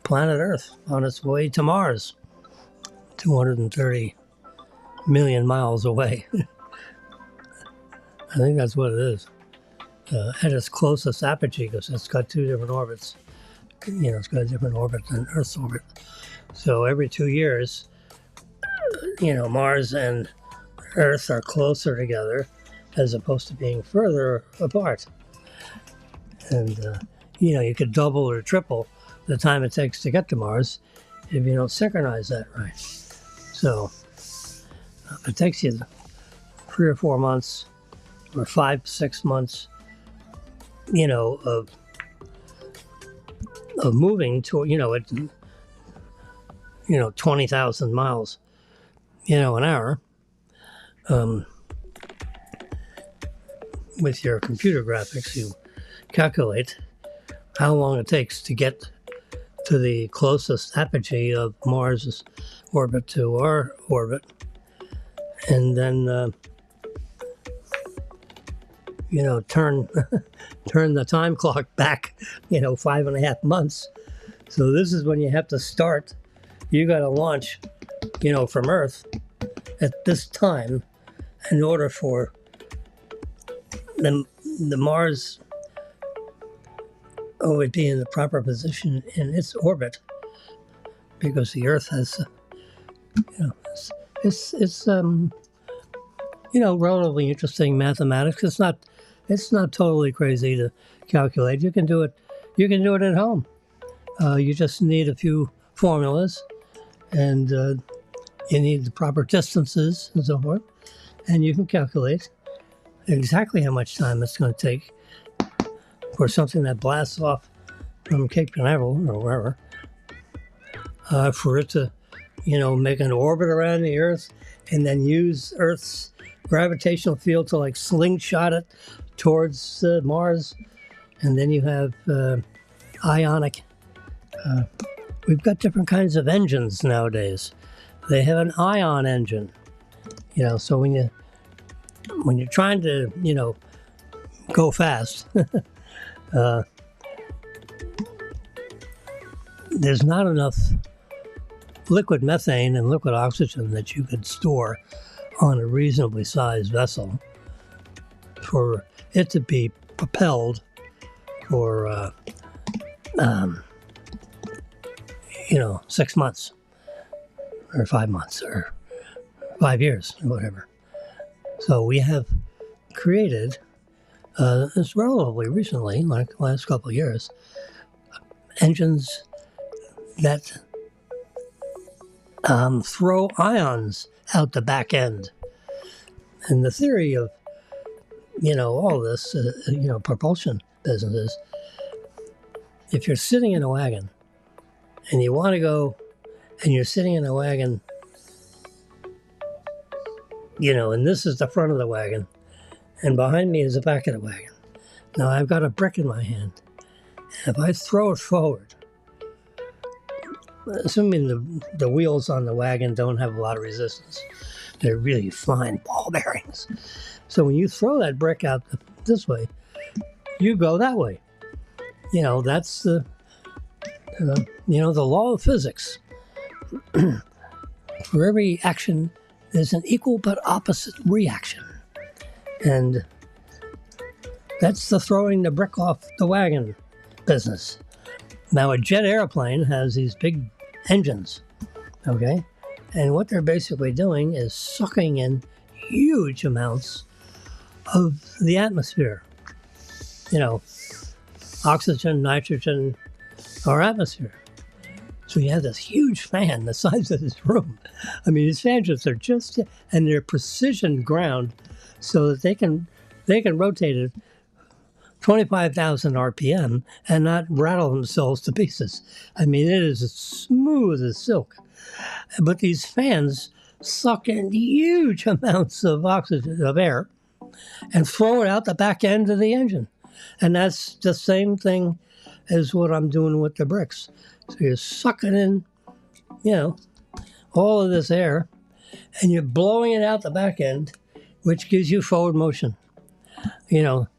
Speaker 1: planet Earth on its way to Mars, 230 million miles away. I think that's what it is. at its closest apogee, because it's got two different orbits. It's got a different orbit than Earth's orbit. So every 2 years, Mars and Earth are closer together as opposed to being further apart. And, you could double or triple the time it takes to get to Mars if you don't synchronize that right. So if it takes you 3 or 4 months or 5, 6 months, of moving to, at 20,000 miles, an hour, with your computer graphics, you calculate how long it takes to get to the closest apogee of Mars' orbit to our orbit, and then turn the time clock back 5.5 months. So this is when you have to start. You got to launch from Earth at this time in order for the Mars would be in the proper position in its orbit, because the Earth has it's relatively interesting mathematics. It's not totally crazy to calculate. You can do it at home. You just need a few formulas, and you need the proper distances and so forth, and you can calculate exactly how much time it's going to take for something that blasts off from Cape Canaveral or wherever, for it to, make an orbit around the Earth and then use Earth's gravitational field to slingshot it towards Mars. And then you have ionic. We've got different kinds of engines nowadays. They have an ion engine, so when you're trying to, go fast, there's not enough liquid methane and liquid oxygen that you could store on a reasonably sized vessel for it to be propelled for 6 months or 5 months or 5 years or whatever. So we have created, it's relatively recently, like the last couple of years, engines that throw ions out the back end. And the theory of, all this, propulsion businesses, if you're sitting in a wagon and you want to go, and you're sitting in a wagon, and this is the front of the wagon, and behind me is the back of the wagon. Now I've got a brick in my hand, and if I throw it forward, assuming the wheels on the wagon don't have a lot of resistance, they're really fine ball bearings. So when you throw that brick out this way, you go that way. That's the law of physics. For every action, there's an equal but opposite reaction. And that's the throwing the brick off the wagon business. Now, a jet airplane has these big engines, okay? And what they're basically doing is sucking in huge amounts of the atmosphere. Oxygen, nitrogen, or atmosphere. So you have this huge fan the size of this room. I mean, these engines are and they're precision ground so that they can rotate it 25,000 RPM and not rattle themselves to pieces. I mean, it is as smooth as silk. But these fans suck in huge amounts of oxygen, of air, and throw it out the back end of the engine. And that's the same thing as what I'm doing with the bricks. So you're sucking in, all of this air, and you're blowing it out the back end, which gives you forward motion.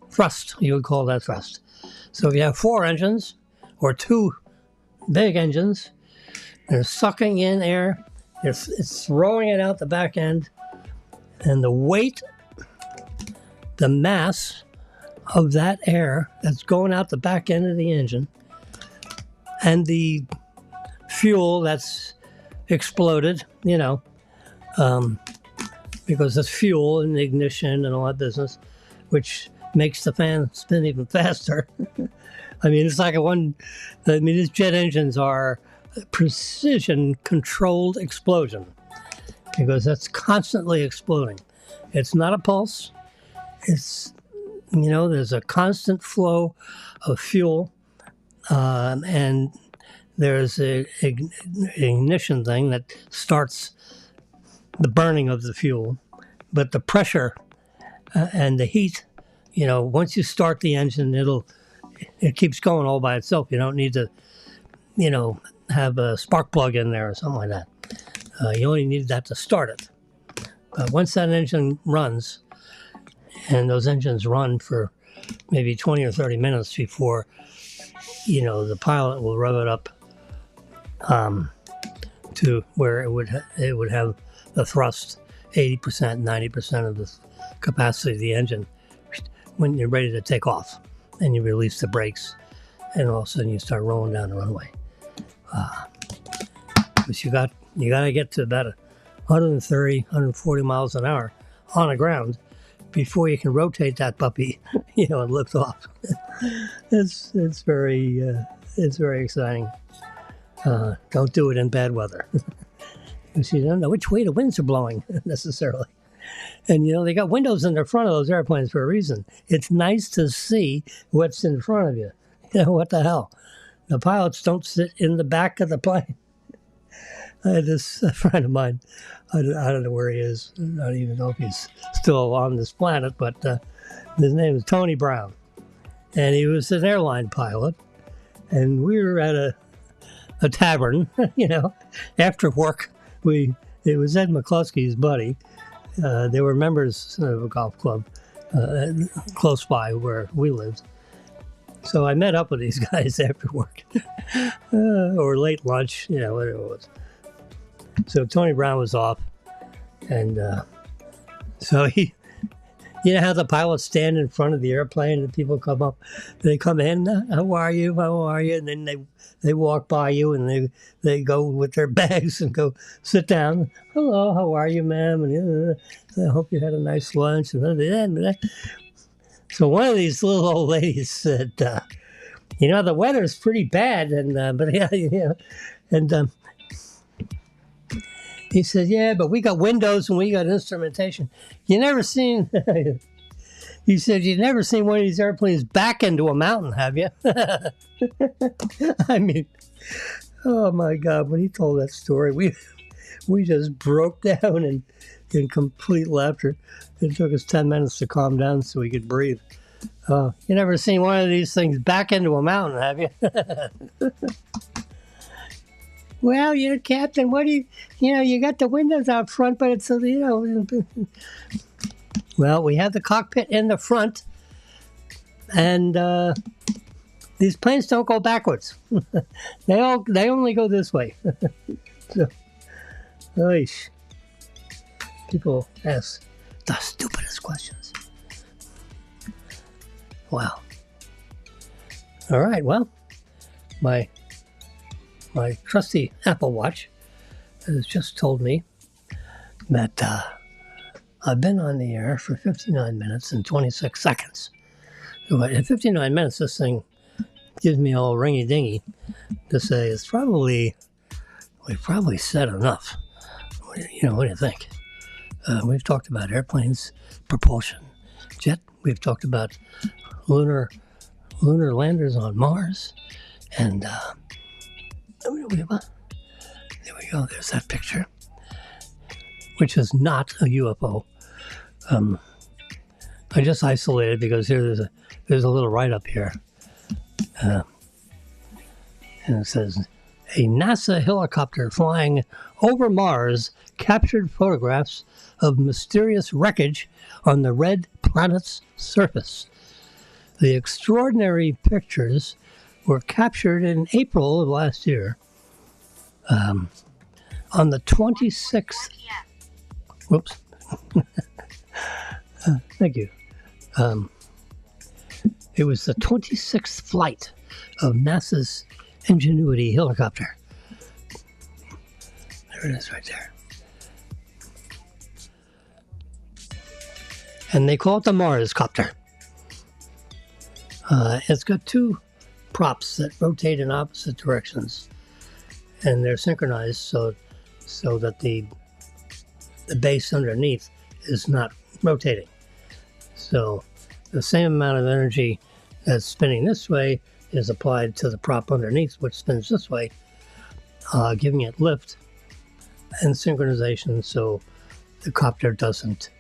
Speaker 1: Thrust, you would call that thrust. So if you have 4 engines, or 2 big engines, they're sucking in air, it's throwing it out the back end, and the weight, the mass of that air that's going out the back end of the engine and the fuel that's exploded, because it's fuel and ignition and all that business, which makes the fan spin even faster. I mean, it's like these jet engines are precision controlled explosion because that's constantly exploding. It's not a pulse. It's, there's a constant flow of fuel, and there's an ignition thing that starts the burning of the fuel. But the pressure and the heat, once you start the engine, it keeps going all by itself. You don't need to, have a spark plug in there or something like that. You only need that to start it. But once that engine runs, and those engines run for maybe 20 or 30 minutes before, the pilot will rev it up to where it would have the thrust 80%, 90% of the capacity of the engine when you're ready to take off. And you release the brakes, and all of a sudden you start rolling down the runway. But you got to get to about 130, 140 miles an hour on the ground before you can rotate that puppy, and lift off. It's very exciting. Don't do it in bad weather. Because you don't know which way the winds are blowing necessarily. And, they got windows in the front of those airplanes for a reason. It's nice to see what's in front of you. What the hell? The pilots don't sit in the back of the plane. I had this friend of mine, I don't know where he is. I don't even know if he's still on this planet, but his name is Tony Brown. And he was an airline pilot. And we were at a tavern, after work. It was Ed McCluskey's buddy. They were members of a golf club close by where we lived. So I met up with these guys after work or late lunch, whatever it was. So Tony Brown was off, and so he, how the pilots stand in front of the airplane and people come up, they come in, how are you, and then they walk by you and they go with their bags and go sit down. Hello, how are you, ma'am? And I hope you had a nice lunch. So one of these little old ladies said, the weather's pretty bad, and he said, yeah, but we got windows and we got instrumentation. He said, you've never seen one of these airplanes back into a mountain, have you? I mean, oh my God, when he told that story, we just broke down in complete laughter. It took us 10 minutes to calm down so we could breathe. You never seen one of these things back into a mountain, have you? Well, Captain, what do you got the windows out front, but it's, well, we have the cockpit in the front, and these planes don't go backwards. They only go this way. So, people ask the stupidest questions. Wow. All right, well, my trusty Apple Watch has just told me that I've been on the air for 59 minutes and 26 seconds. So at 59 minutes, this thing gives me all ringy-dingy to say we've probably said enough. What do you think? We've talked about airplanes, propulsion, jet. We've talked about lunar landers on Mars, and there we go. There's that picture, which is not a UFO. I just isolated because there's a little write-up here, and it says a NASA helicopter flying over Mars captured photographs of mysterious wreckage on the red planet's surface. The extraordinary pictures were captured in April of last year. On the 26th. Whoops. Thank you. It was the 26th flight of NASA's Ingenuity helicopter. There it is right there. And they call it the Mars copter. It's got two props that rotate in opposite directions, and they're synchronized so that the base underneath is not rotating. So the same amount of energy that's spinning this way is applied to the prop underneath, which spins this way, giving it lift and synchronization so the copter doesn't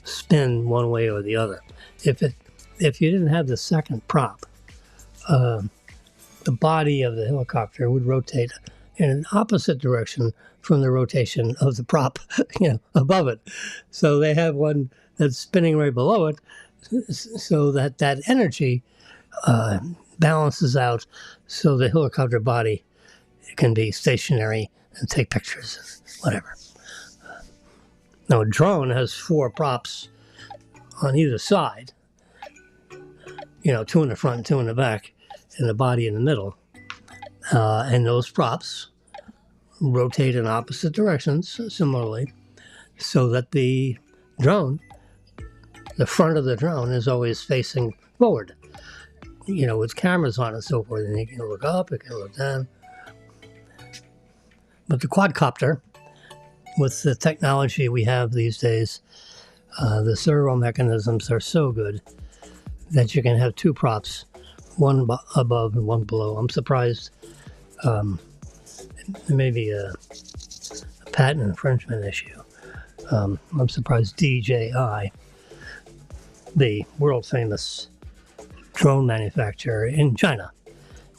Speaker 1: spin one way or the other. If you didn't have the second prop, the body of the helicopter would rotate in an opposite direction from the rotation of the prop, above it. So they have one that's spinning right below it, so that energy balances out, so the helicopter body can be stationary and take pictures, whatever. Now, a drone has four props on either side, two in the front and two in the back, and the body in the middle. And those props rotate in opposite directions, similarly, so that the front of the drone is always facing forward, with cameras on and so forth, and you can look up, you can look down. But the quadcopter, with the technology we have these days, the servo mechanisms are so good that you can have two props, one above and one below. I'm surprised there may be a patent infringement issue. I'm surprised DJI, the world famous drone manufacturer in China,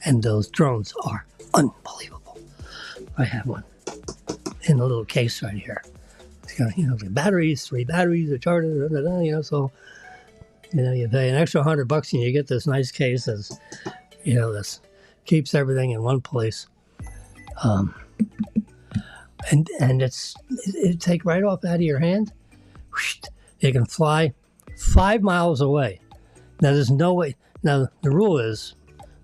Speaker 1: and those drones are unbelievable. I have one in a little case right here. It's got, the batteries, 3 batteries, a charger, so, you pay an extra $100 and you get this nice case that's, this keeps everything in one place. And it take right off out of your hand. It can fly 5 miles away. Now, there's no way. Now, the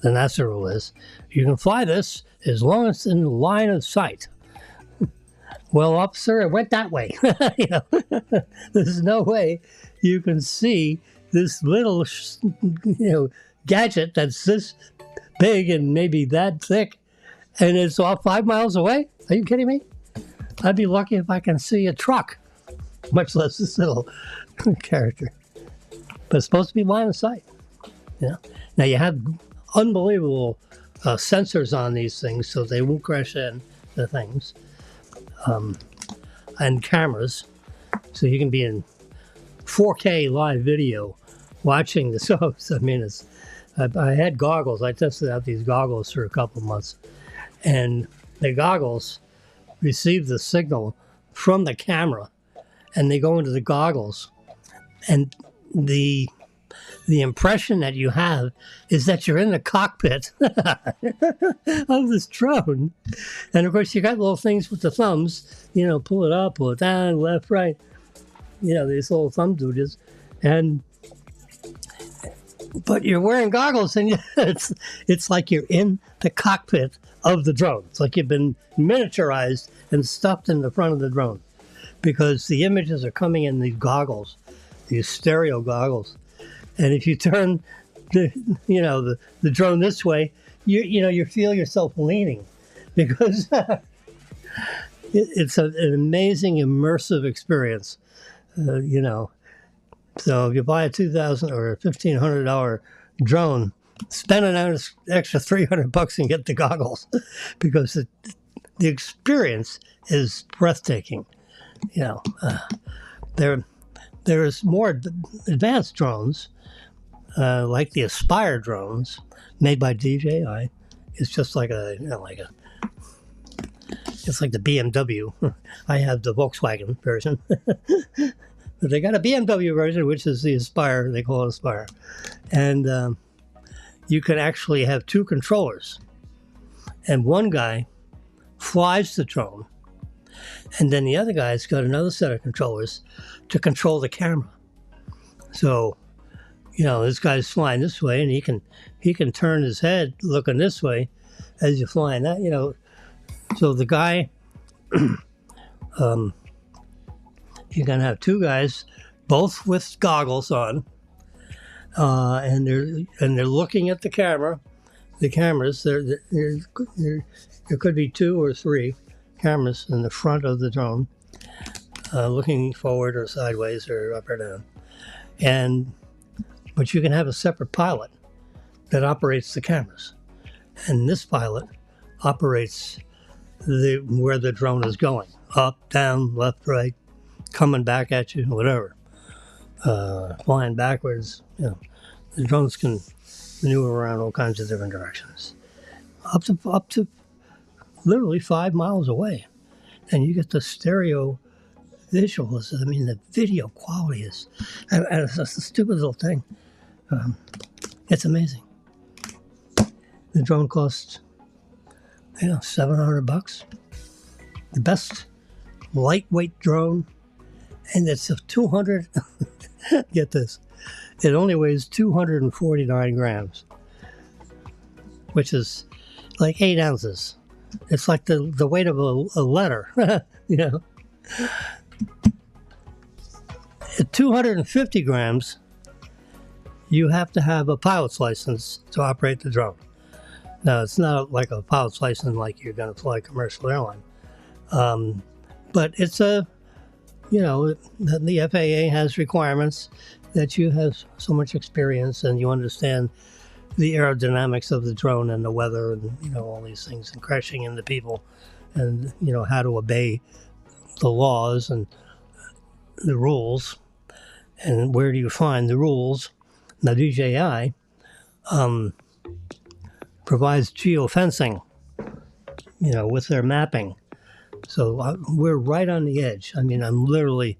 Speaker 1: NASA rule is, you can fly this as long as it's in line of sight. Well, officer, it went that way. There's no way you can see this little, gadget that's this big and maybe that thick, and it's off 5 miles away? Are you kidding me? I'd be lucky if I can see a truck, much less this little character. But it's supposed to be line of sight. Now, you have unbelievable sensors on these things, so they won't crash into things. And cameras, so you can be in 4K live video watching the shows. I had goggles. I tested out these goggles for a couple of months, and the goggles receive the signal from the camera, and they go into the goggles, and the impression that you have is that you're in the cockpit of this drone. And of course, you got little things with the thumbs, pull it up, pull it down, left, right, these little thumb doodles. But you're wearing goggles, and it's like you're in the cockpit of the drone. It's like you've been miniaturized and stuffed in the front of the drone, because the images are coming in these goggles, these stereo goggles. And if you turn the drone this way, you feel yourself leaning, because it's an amazing immersive experience. So if you buy a $2,000 or $1,500 drone, spend an extra $300 and get the goggles, because the experience is breathtaking. There's more advanced drones, like the Aspire drones made by DJI. It's just like it's like the BMW. I have the Volkswagen version. But they got a BMW version, which is the Aspire. They call it Aspire. And you can actually have two controllers. And one guy flies the drone, and then the other guy's got another set of controllers to control the camera. So this guy's flying this way, and he can turn his head looking this way as you're flying that. So the guy, you're gonna have two guys, both with goggles on, and they're looking at the camera. The cameras, there could be 2 or 3 cameras in the front of the drone, looking forward or sideways or up or down. But you can have a separate pilot that operates the cameras, and this pilot operates where the drone is going, up, down, left, right, coming back at you, whatever, flying backwards. The drones can maneuver around all kinds of different directions, up to literally 5 miles away, and you get the stereo visuals. I mean, the video quality is, and it's a stupid little thing. It's amazing. The drone costs, $700. The best lightweight drone, and it's a 200. Get this, it only weighs 249 grams, which is like 8 ounces. It's like the weight of a letter, At 250 grams, you have to have a pilot's license to operate the drone. Now, it's not like a pilot's license like you're going to fly a commercial airline. But it's the FAA has requirements that you have so much experience and you understand the aerodynamics of the drone and the weather and, all these things, and crashing into people, and, how to obey the laws and the rules. And where do you find the rules? Now, DJI provides geofencing, with their mapping. So we're right on the edge. I mean, I'm literally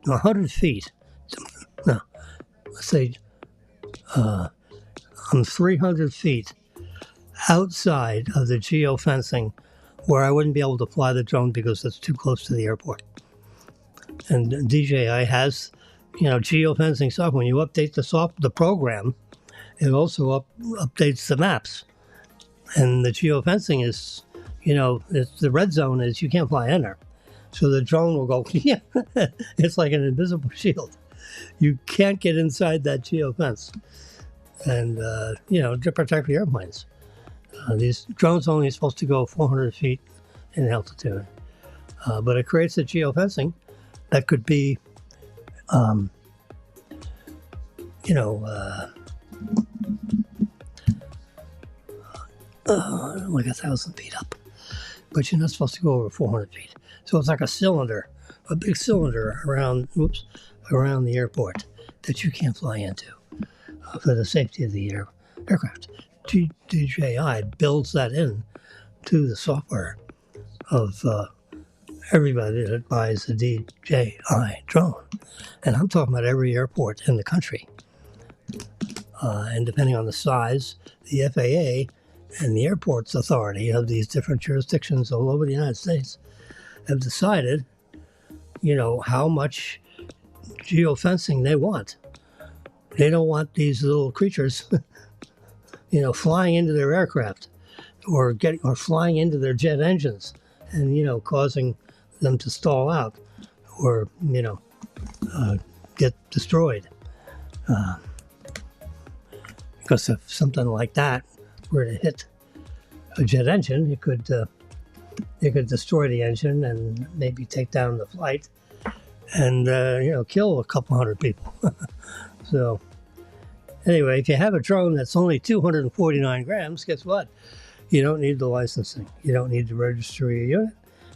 Speaker 1: 100 feet. No, let's say I'm 300 feet outside of the geofencing where I wouldn't be able to fly the drone because it's too close to the airport. And DJI has, geofencing software. When you update the program, it also updates the maps. And the geofencing is, the red zone is you can't fly in there. So the drone will go, it's like an invisible shield. You can't get inside that geofence. And, to protect the airplanes. These drones only supposed to go 400 feet in altitude. But it creates a geofencing that could be, like 1,000 feet up. But you're not supposed to go over 400 feet. So it's like a big cylinder around the airport that you can't fly into for the safety of the aircraft. DJI builds that in to the software of everybody that buys a DJI drone. And I'm talking about every airport in the country. And depending on the size, the FAA and the Airports Authority of these different jurisdictions all over the United States have decided, how much geofencing they want. They don't want these little creatures, flying into their aircraft or flying into their jet engines and, causing them to stall out or, get destroyed. Because if something like that were to hit a jet engine, it could destroy the engine and maybe take down the flight and, kill a couple hundred people. So anyway, if you have a drone that's only 249 grams, guess what? You don't need the licensing. You don't need to register your unit,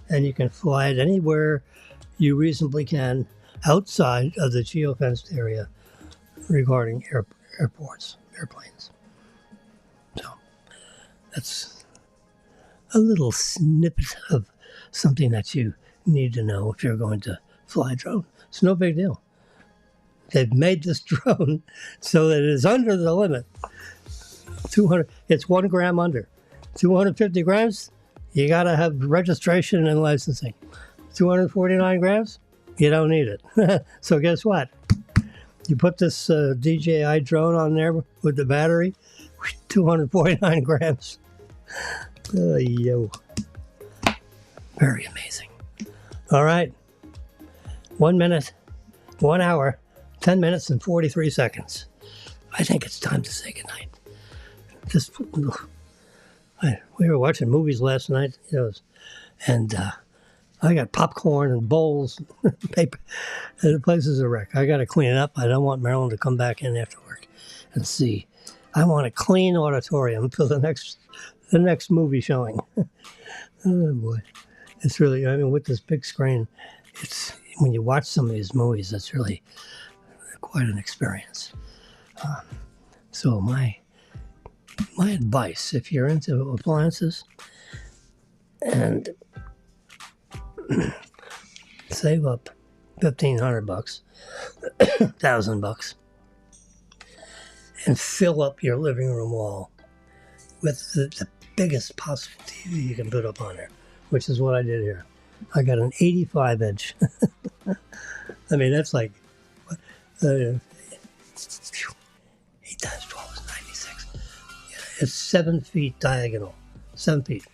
Speaker 1: and you can fly it anywhere you reasonably can outside of the geofenced area regarding airplanes. So that's a little snippet of something that you need to know if you're going to fly a drone. It's no big deal. They've made this drone so that it is under the limit. 200. It's 1 gram under. 250 grams, you got to have registration and licensing. 249 grams, you don't need it. So guess what? You put this DJI drone on there with the battery, 249 grams. Yo. Very amazing. All right. 1 minute, 1 hour, 10 minutes, and 43 seconds. I think it's time to say goodnight. We were watching movies last night, and I got popcorn and bowls, paper, and the place is a wreck. I got to clean it up. I don't want Marilyn to come back in after work and see. I want a clean auditorium for the next movie showing. Oh boy, it's really. I mean, with this big screen, it's when you watch some of these movies, it's really quite an experience. So my advice, if you're into appliances, and save up $1,500, $1,000, and fill up your living room wall with the biggest possible TV you can put up on there, which is what I did here. I got an 85-inch. I mean, that's like 8 times 12 is 96. It's 7 feet diagonal. 7 feet.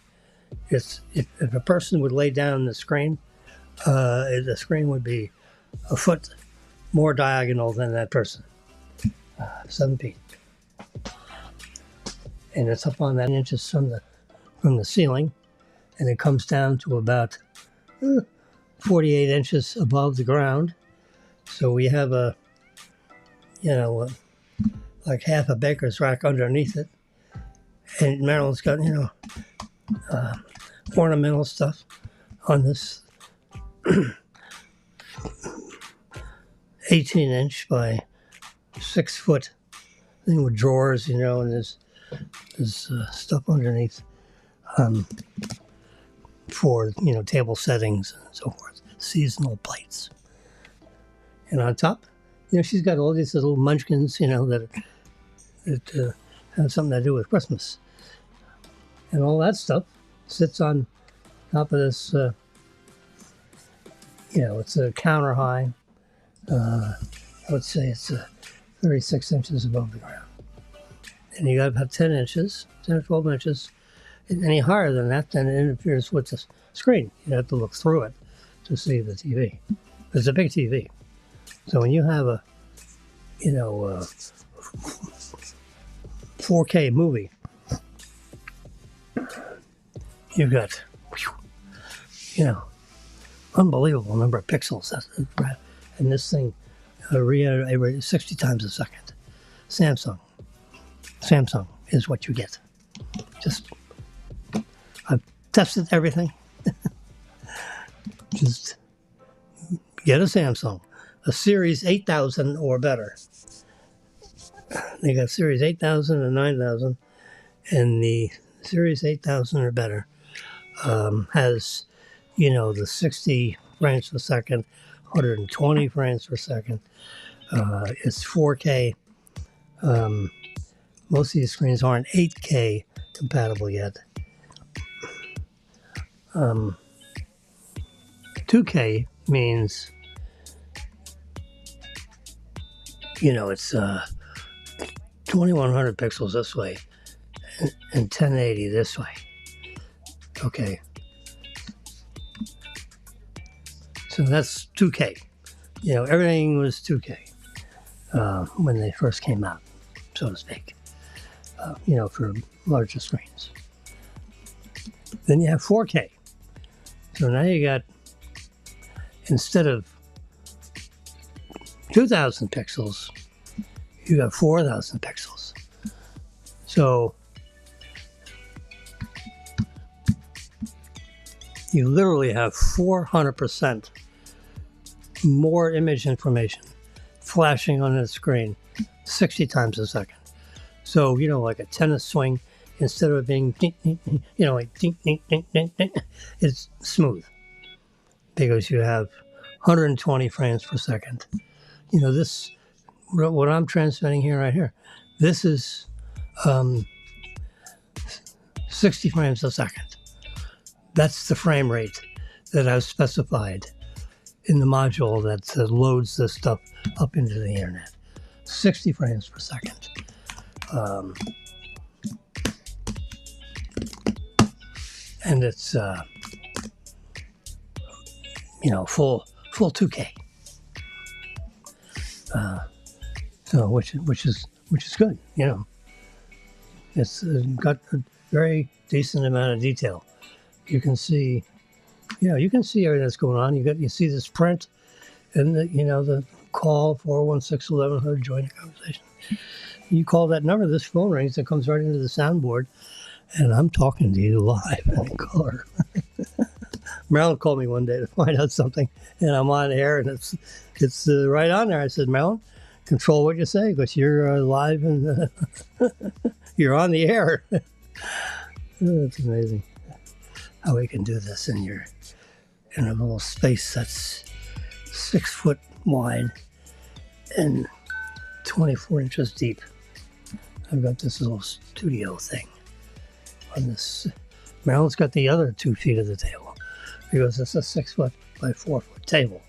Speaker 1: It's if a person would lay down the screen would be a foot more diagonal than that person. 7 feet, and it's up on that inches from the ceiling, and it comes down to about 48 inches above the ground. So we have like half a baker's rack underneath it, and Marilyn's got ornamental stuff on this 18-inch by 6 foot thing with drawers, and there's stuff underneath for table settings and so forth, seasonal plates, and on top, she's got all these little munchkins, that have something to do with Christmas, and all that stuff sits on top of this. It's a counter high. I would say it's 36 inches above the ground. And you got about 10 inches, 10 or 12 inches. Any higher than that, then it interferes with the screen. You have to look through it to see the TV. It's a big TV. So when you have a 4K movie, you've got, unbelievable number of pixels. And this thing reiterates 60 times a second. Samsung is what you get. I've tested everything. Just get a Samsung, a Series 8000 or better. They got Series 8000 and 9000, and the Series 8000 or better has, the 60 frames per second, 120 frames per second. It's 4K. Most of these screens aren't 8K compatible yet. 2K means, it's 2100 pixels this way and 1080 this way. Okay. So that's 2K. Everything was 2K when they first came out, so to speak, for larger screens. Then you have 4K. So now you got, instead of 2,000 pixels, you got 4,000 pixels. So you literally have 400% more image information flashing on the screen 60 times a second. So, like a tennis swing, instead of being, like ding, ding, ding, ding, ding, it's smooth because you have 120 frames per second. This, what I'm transmitting here right here, this is 60 frames a second. That's the frame rate that I've specified in the module that loads this stuff up into the internet. 60 frames per second. And it's full 2K. So which is good. It's got a very decent amount of detail. You can see everything that's going on. You see this print, and the call 416-1100 join the conversation. You call that number, this phone rings, it comes right into the soundboard, and I'm talking to you live in color. Marilyn called me one day to find out something, and I'm on air, and it's right on there. I said, Marilyn, control what you say, because you're live and you're on the air. It's amazing how we can do this in a little space that's 6 foot wide and 24 inches deep. I've got this little studio thing on this. Marilyn's got the other 2 feet of the table because it's a 6 foot by 4 foot table.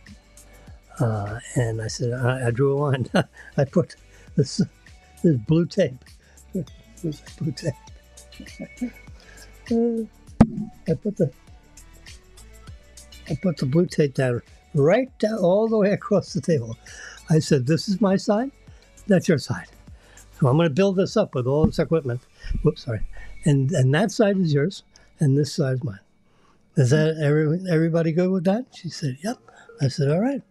Speaker 1: And I said, I drew a line. I put this blue tape. Here's the blue tape. I put the blue tape down right down all the way across the table. I said, this is my side, that's your side. So I'm going to build this up with all this equipment. Whoops, sorry. And that side is yours, and this side is mine. Is that everybody good with that? She said, yep. I said, all right.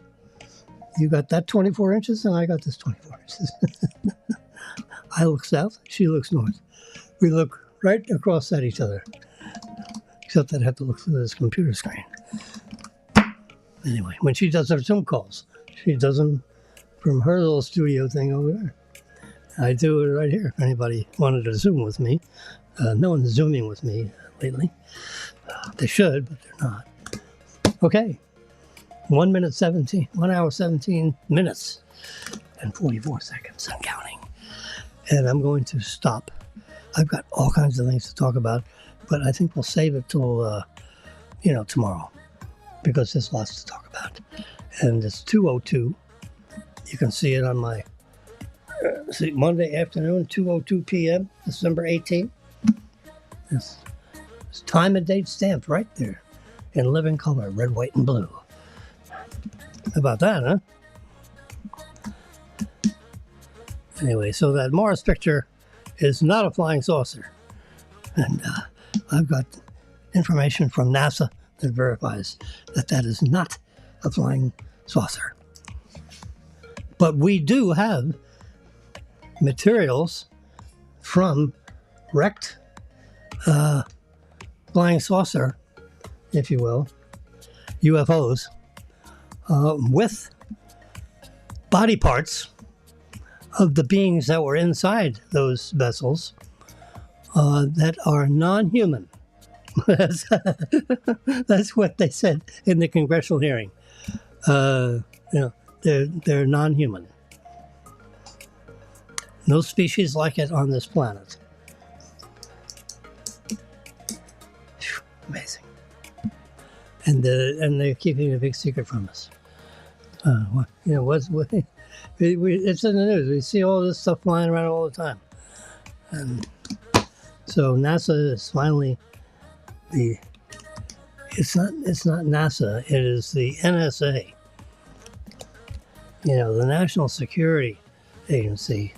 Speaker 1: You got that 24 inches, and I got this 24 inches. I look south, she looks north. We look right across at each other. Except I'd have to look through this computer screen. Anyway, when she does her Zoom calls, she does them from her little studio thing over there. I do it right here. If anybody wanted to Zoom with me, no one's Zooming with me lately. They should, but they're not. Okay, 1 hour 17 minutes and 44 seconds. I'm counting, and I'm going to stop. I've got all kinds of things to talk about, but I think we'll save it till tomorrow, because there's lots to talk about. And it's 2:02. You can see it on my Monday afternoon, 2:02 p.m., December 18th. It's time and date stamped right there in living color, red, white, and blue. How about that, huh? Anyway, so that Mars picture is not a flying saucer. And I've got information from NASA that verifies that is not a flying saucer. But we do have materials from wrecked flying saucer, if you will, UFOs, with body parts of the beings that were inside those vessels that are non-human. That's what they said in the congressional hearing. They're non-human. No species like it on this planet. Amazing. And they're keeping a big secret from us. It's in the news. We see all this stuff flying around all the time. And so NASA is finally it's not NASA, it is the NSA. The National Security Agency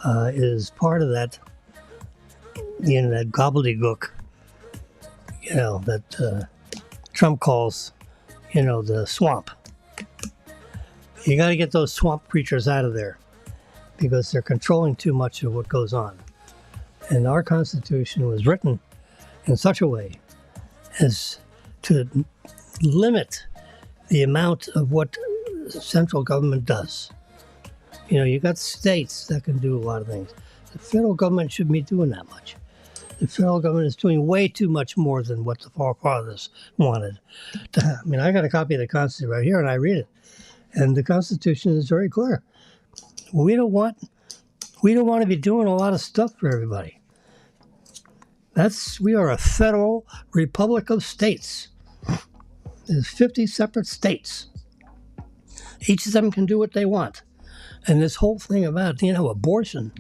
Speaker 1: is part of that, that gobbledygook, that Trump calls, the swamp. You got to get those swamp creatures out of there because they're controlling too much of what goes on. And our Constitution was written in such a way as to limit the amount of what central government does. You got states that can do a lot of things. The federal government shouldn't be doing that much. The federal government is doing way too much more than what the forefathers wanted. I got a copy of the Constitution right here, and I read it. And the Constitution is very clear. We don't want to be doing a lot of stuff for everybody. We are a federal republic of states. There's 50 separate states. Each of them can do what they want. And this whole thing about, abortion,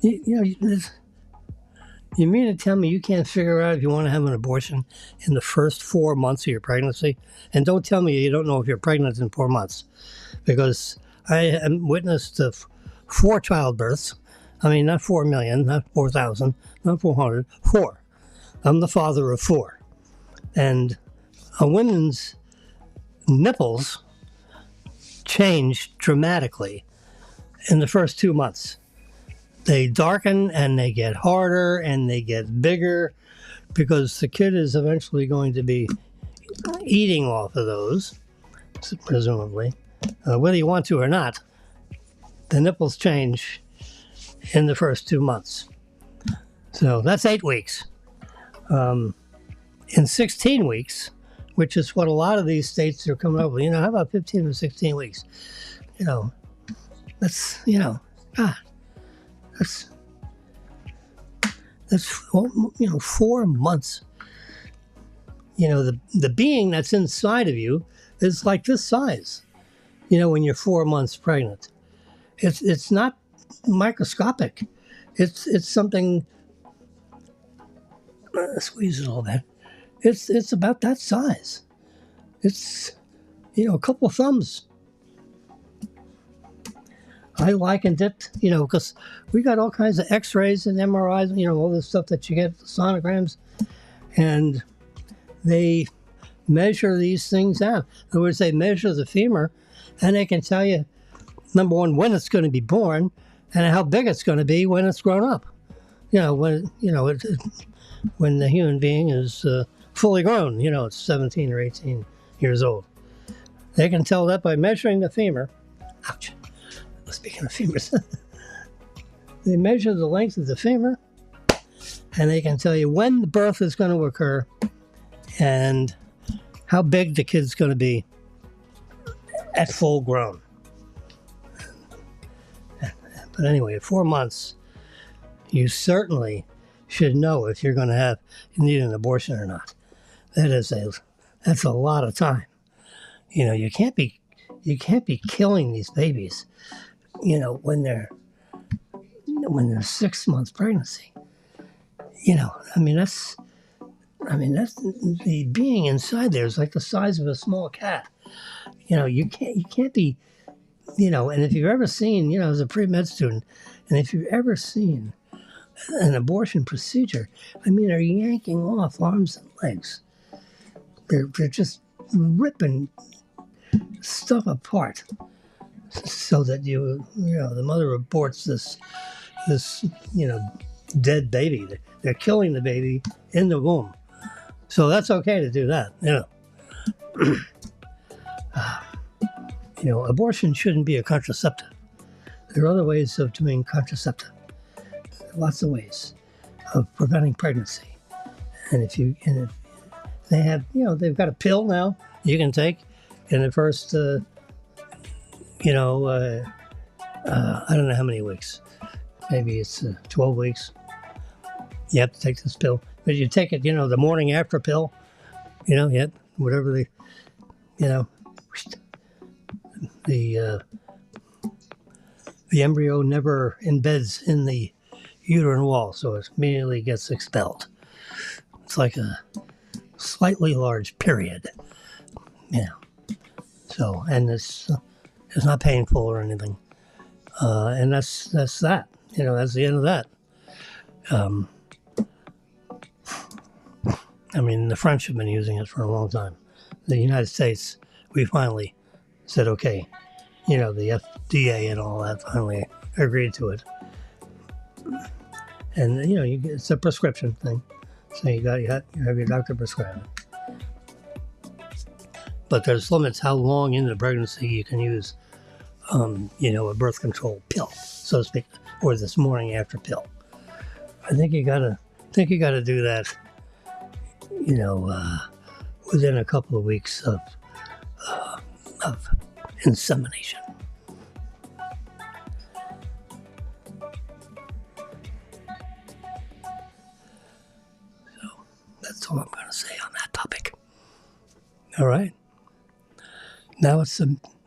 Speaker 1: you mean to tell me you can't figure out if you want to have an abortion in the first 4 months of your pregnancy? And don't tell me you don't know if you're pregnant in 4 months, because I have witnessed 4 childbirths. I mean, not 4 million, not 4,000, not 400, 4. I'm the father of 4. And a woman's nipples change dramatically in the first 2 months. They darken and they get harder and they get bigger because the kid is eventually going to be eating off of those, presumably. Whether you want to or not, the nipples change in the first 2 months. So that's 8 weeks. In 16 weeks, which is what a lot of these states are coming up with, how about 15 or 16 weeks? That's, that's 4 months. The being that's inside of you is like this size, when you're 4 months pregnant. It's not microscopic. It's something, squeeze it a little bit. It's about that size. It's, a couple of thumbs. I likened it, because we got all kinds of x-rays and MRIs, all this stuff that you get, sonograms, and they measure these things out. In other words, they measure the femur, and they can tell you, number one, when it's going to be born, and how big it's going to be when it's grown up. When the human being is fully grown, it's 17 or 18 years old. They can tell that by measuring the femur. Ouch. Speaking of femurs, they measure the length of the femur, and they can tell you when the birth is going to occur and how big the kid's going to be at full grown. But anyway, at 4 months, you certainly should know if you're going to need an abortion or not. That's a lot of time. You can't be killing these babies, when they're 6 months pregnancy. That's the being inside there is like the size of a small cat. You can't be, and if you've ever seen, as a pre-med student, and if you've ever seen an abortion procedure, they're yanking off arms and legs. They're just ripping stuff apart so that the mother aborts this dead baby. They're killing the baby in the womb. So that's okay to do that, abortion shouldn't be a contraceptive. There are other ways of doing contraceptive. Lots of ways of preventing pregnancy. And if they have, they've got a pill now you can take in the first, I don't know how many weeks. Maybe it's 12 weeks. You have to take this pill. But you take it, the morning after pill, whatever the embryo never embeds in the uterine wall, so it immediately gets expelled. It's like a slightly large period, So, and it's not painful or anything, and that's that. That's the end of that. The French have been using it for a long time. The United States, we finally said, okay, the FDA and all that finally agreed to it. And, it's a prescription thing. So you have your doctor prescribe it. But there's limits how long into pregnancy you can use, a birth control pill, so to speak, or this morning after pill. I think you gotta do that, within a couple of weeks of insemination. So that's all I'm going to say on that topic. All right. Now it's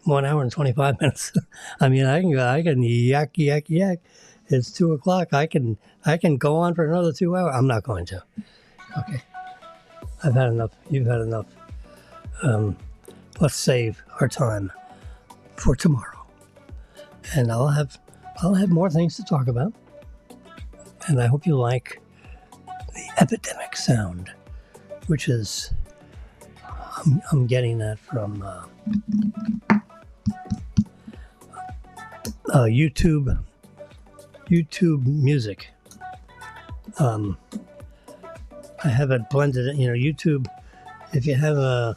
Speaker 1: 1 hour and 25 minutes. I mean, I can yak, yak, yak. It's 2:00. I can go on for another 2 hours. I'm not going to. Okay. I've had enough. You've had enough. Let's save our time for tomorrow. And I'll have more things to talk about. And I hope you like the epidemic sound, which is, I'm getting that from YouTube Music. I have it blended, YouTube. If you have I'm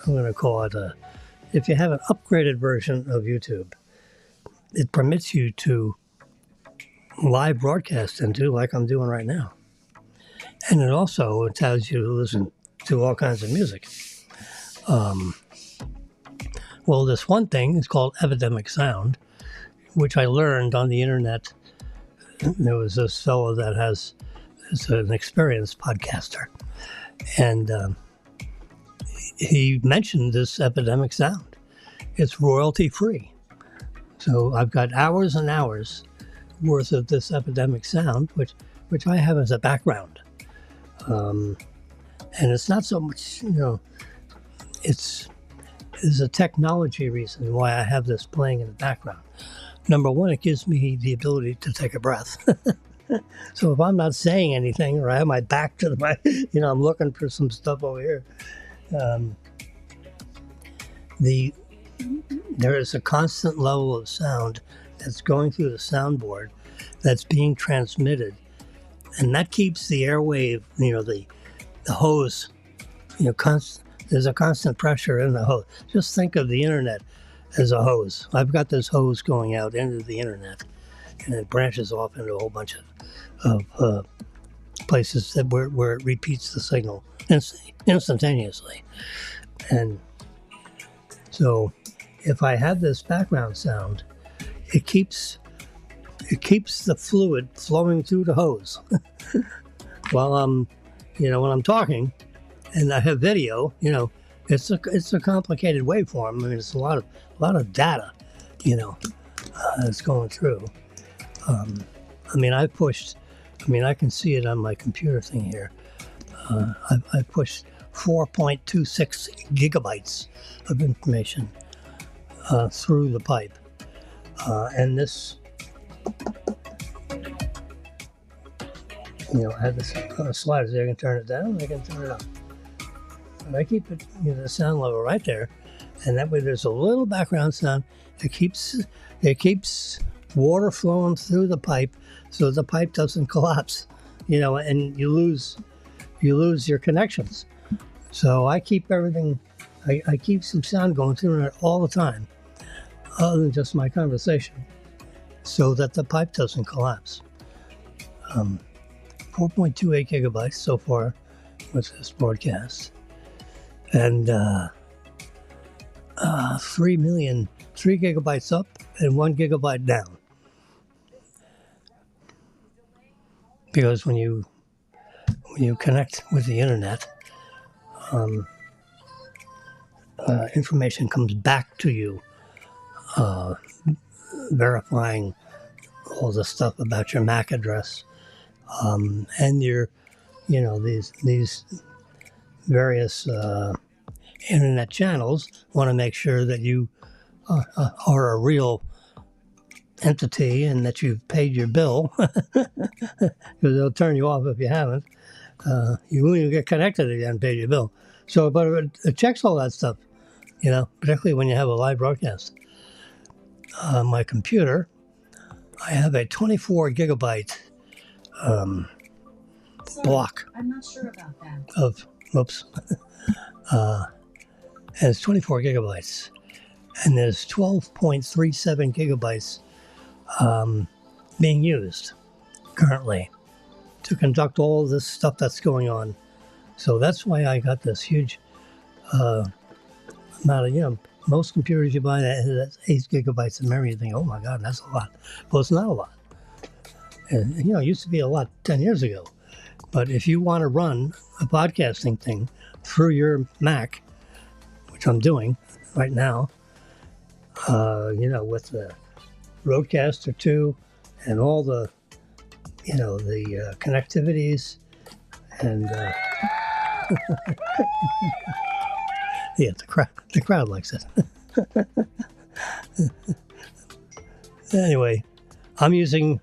Speaker 1: going to call it if you have an upgraded version of YouTube, it permits you to live broadcast into, like I'm doing right now. And it also tells you to listen to all kinds of music. Well, this one thing is called epidemic sound, which I learned on the internet. There was this fellow that is an experienced podcaster, and he mentioned this epidemic sound. It's royalty free. So I've got hours and hours worth of this epidemic sound, which I have as a background. And it's not so much, there's a technology reason why I have this playing in the background. Number one, it gives me the ability to take a breath. So if I'm not saying anything, or I have my back to I'm looking for some stuff over here. There is a constant level of sound that's going through the soundboard that's being transmitted, and that keeps the airwave, the hose, there's a constant pressure in the hose. Just think of the internet as a hose. I've got this hose going out into the internet, and it branches off into a whole bunch of places where it repeats the signal instantaneously. And so if I have this background sound, it keeps the fluid flowing through the hose while I'm, when I'm talking, and I have video. It's a complicated waveform. I mean, it's a lot of data, that's going through. I can see it on my computer thing here. I pushed 4.26 gigabytes of information through the pipe. And this, I have this sliders there. I can turn it down, I can turn it up. And I keep it, the sound level right there. And that way there's a little background sound. It keeps water flowing through the pipe so the pipe doesn't collapse, and you lose your connections. So I keep everything, I keep some sound going through it all the time, other than just my conversation, so that the pipe doesn't collapse. 4.28 gigabytes so far with this broadcast. And 3 gigabytes up and 1 gigabyte down. Because when you connect with the internet, information comes back to you, verifying all the stuff about your MAC address, and your, these various internet channels want to make sure that you are a real entity and that you've paid your bill, because they'll turn you off if you haven't. You won't even get connected if you haven't paid your bill. So, but it checks all that stuff, particularly when you have a live broadcast. My computer, I have a 24 gigabyte block.
Speaker 2: I'm not sure about that.
Speaker 1: And it's 24 gigabytes. And there's 12.37 gigabytes being used currently to conduct all this stuff that's going on. So that's why I got this huge amount of, most computers you buy that's 8 gigabytes of memory, you think, oh my God, that's a lot. Well, it's not a lot. And, it used to be a lot 10 years ago. But if you want to run a podcasting thing through your Mac, which I'm doing right now, with the Roadcaster 2 and all the, the connectivities and yeah, the crowd likes it. Anyway, I'm using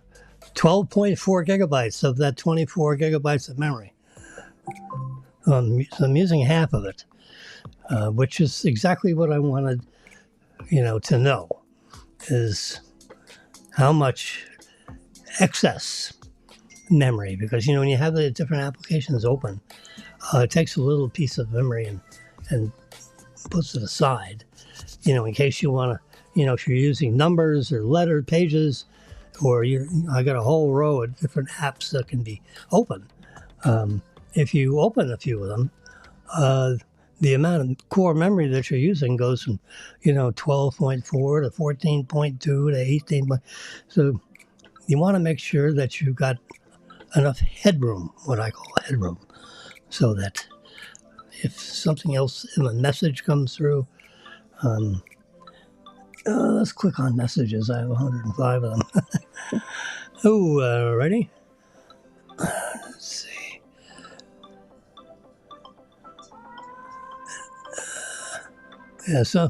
Speaker 1: 12.4 gigabytes of that 24 gigabytes of memory. So I'm using half of it, which is exactly what I wanted, to know, is how much excess memory, because, when you have the different applications open, it takes a little piece of memory and puts it aside, in case you want to, if you're using numbers or lettered pages, or I got a whole row of different apps that can be open. If you open a few of them, the amount of core memory that you're using goes from, 12.4 to 14.2 to 18. So you want to make sure that you've got enough headroom, what I call headroom, so that if something else in a message comes through, let's click on messages. I have 105 of them. Ready? Let's see. So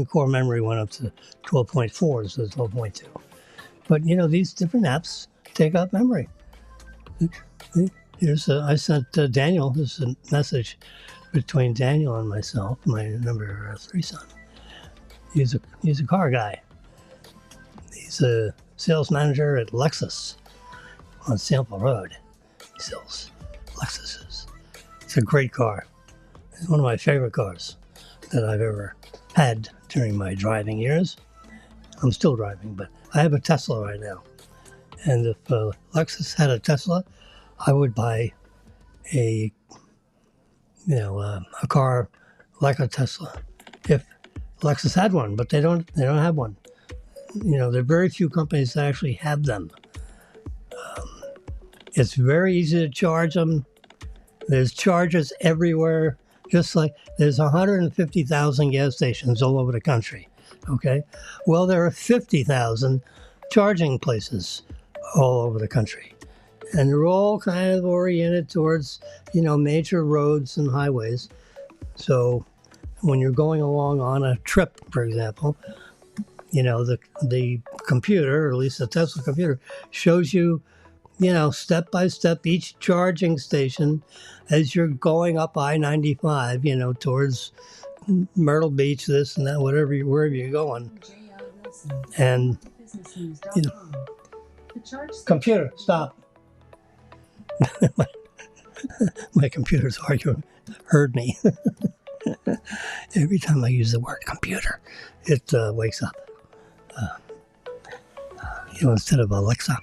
Speaker 1: core memory went up to 12.4, so 12.2. But, these different apps take up memory. I sent Daniel, this is a message between Daniel and myself, my number 3 son. He's a car guy. He's a sales manager at Lexus on Sample Road. He sells Lexuses. It's a great car. It's one of my favorite cars that I've ever had during my driving years. I'm still driving, but I have a Tesla right now. And if Lexus had a Tesla, I would buy a car like a Tesla. If Lexus had one, but they don't have one. There are very few companies that actually have them. It's very easy to charge them. There's chargers everywhere. Just like there's 150,000 gas stations all over the country. Okay, well, there are 50,000 charging places all over the country, and they're all kind of oriented towards major roads and highways. So when you're going along on a trip, for example, the computer, or at least the Tesla computer, shows you, step by step each charging station as you're going up I-95, towards Myrtle Beach, this and that, wherever you're going. And, computer, stop. My computer's arguing, heard me. Every time I use the word computer, it wakes up. Instead of Alexa.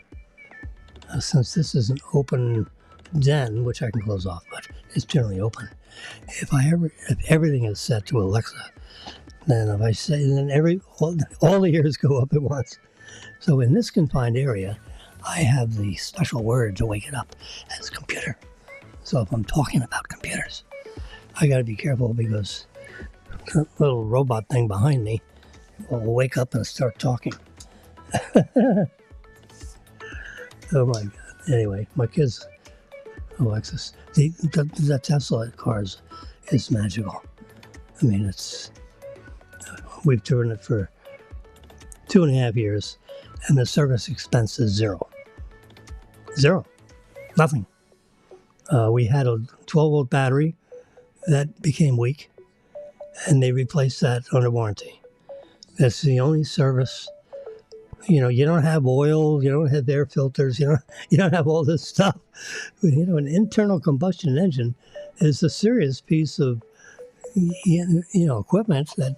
Speaker 1: Since this is an open den, which I can close off, but it's generally open. If everything is set to Alexa, then if I say, then all the ears go up at once. So in this confined area, I have the special word to wake it up as computer. So if I'm talking about computers, I got to be careful, because the little robot thing behind me will wake up and start talking. Oh my God. Anyway, my kids, Alexis, the Tesla cars is magical. I mean, we've driven it for 2.5 years, and the service expense is zero. Nothing. We had a 12-volt battery that became weak, and they replaced that under warranty. That's the only service. You don't have oil, you don't have air filters, you don't have all this stuff. An internal combustion engine is a serious piece of equipment that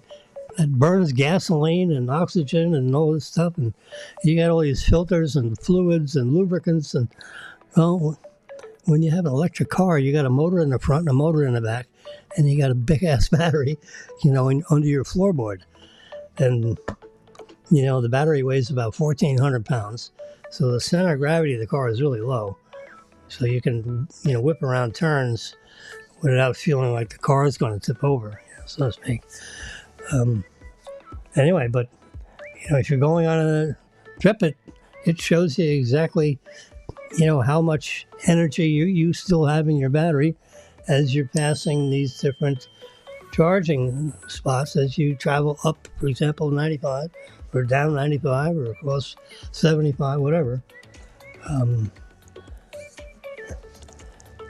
Speaker 1: burns gasoline and oxygen and all this stuff, and you got all these filters and fluids and lubricants, and when you have an electric car, you got a motor in the front and a motor in the back, and you got a big ass battery, under your floorboard, and the battery weighs about 1,400 pounds, so the center of gravity of the car is really low, so you can whip around turns without feeling like the car is going to tip over, so to speak. Anyway, but if you're going on a trip, it shows you exactly, how much energy you still have in your battery as you're passing these different charging spots as you travel up, for example, 95 or down 95 or across 75, whatever.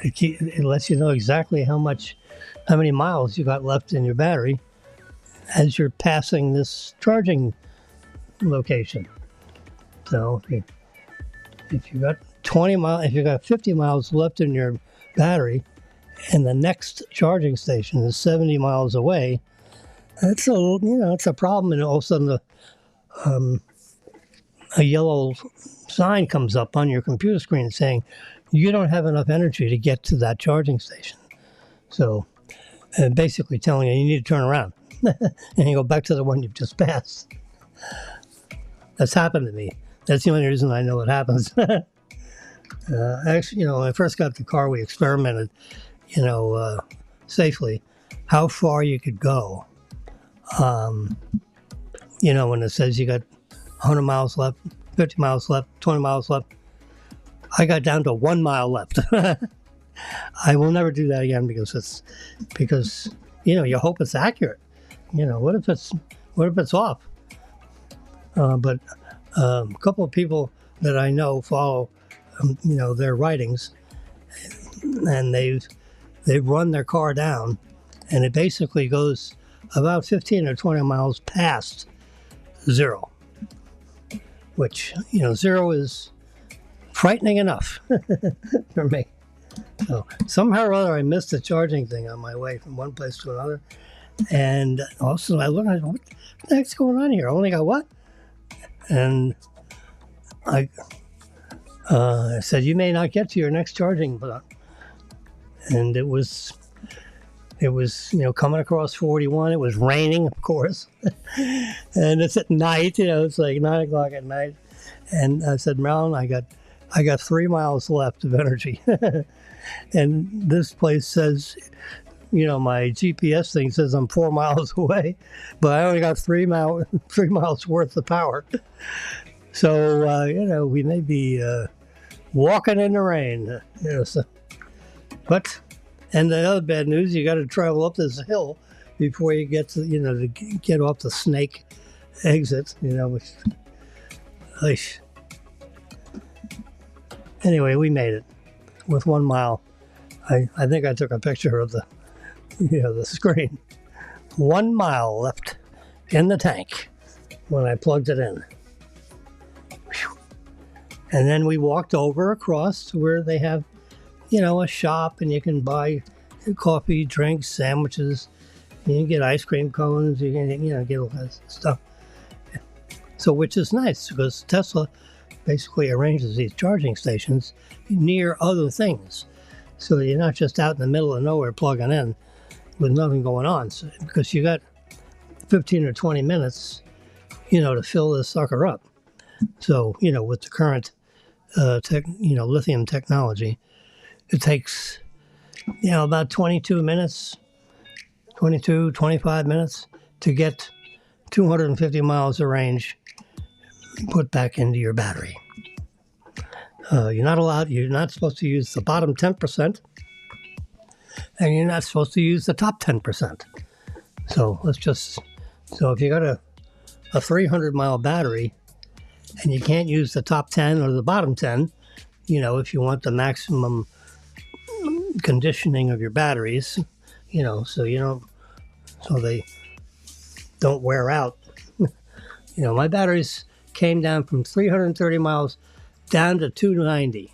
Speaker 1: It lets you know exactly how many miles you got left in your battery as you're passing this charging location. So if you got 50 miles left in your battery, and the next charging station is 70 miles away, it's a problem. And all of a sudden, a yellow sign comes up on your computer screen saying you don't have enough energy to get to that charging station. So, basically telling you need to turn around and you go back to the one you've just passed. That's happened to me. That's the only reason I know it happens. Actually, when I first got the car, we experimented, safely, how far you could go. When it says you got 100 miles left, 50 miles left, 20 miles left, I got down to 1 mile left. I will never do that again because you hope it's accurate. What if it's off? But a couple of people that I know follow, their writings, and they've run their car down, and it basically goes about 15 or 20 miles past zero, which, zero is frightening enough for me. So somehow or other, I missed the charging thing on my way from one place to another. And also I looked at what the heck's going on here? I only got what? And I said, you may not get to your next charging spot. And it was coming across 41. It was raining, of course. And it's at night, it's like 9 o'clock at night. And I said, Marilyn, I got 3 miles left of energy. And this place says, my GPS thing says I'm 4 miles away, but I only got 3 miles worth of power. So, we may be walking in the rain. And the other bad news, you got to travel up this hill before you get to, to get off the Snake exit, which, anyway, we made it with 1 mile. I think I took a picture of the screen. 1 mile left in the tank when I plugged it in. Whew. And then we walked over across to where they have, a shop, and you can buy coffee, drinks, sandwiches. You can get ice cream cones. You can, get all that stuff. So, which is nice because Tesla basically arranges these charging stations near other things, so that you're not just out in the middle of nowhere plugging in with nothing going on. So, because you got 15 or 20 minutes, to fill this sucker up. So, with the current, lithium technology, it takes, about 25 minutes to get 250 miles of range put back into your battery. You're not supposed to use the bottom 10%, and you're not supposed to use the top 10%. So if you got a 300-mile battery and you can't use the top 10 or the bottom 10, if you want the maximum conditioning of your batteries, so they don't wear out. My batteries came down from 330 miles down to 290.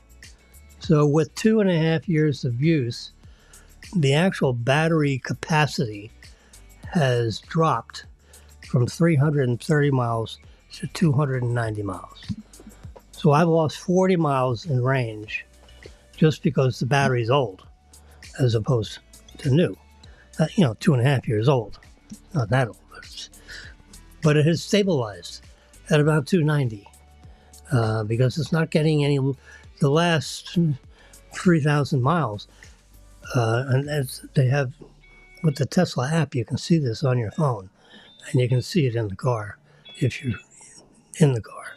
Speaker 1: So with 2.5 years of use, the actual battery capacity has dropped from 330 miles to 290 miles. So I've lost 40 miles in range just because the battery's old as opposed to new. 2.5 years old. Not that old. But it has stabilized at about 290 because it's not getting the last 3,000 miles. And as they have with the Tesla app, you can see this on your phone, and you can see it in the car if you in the car.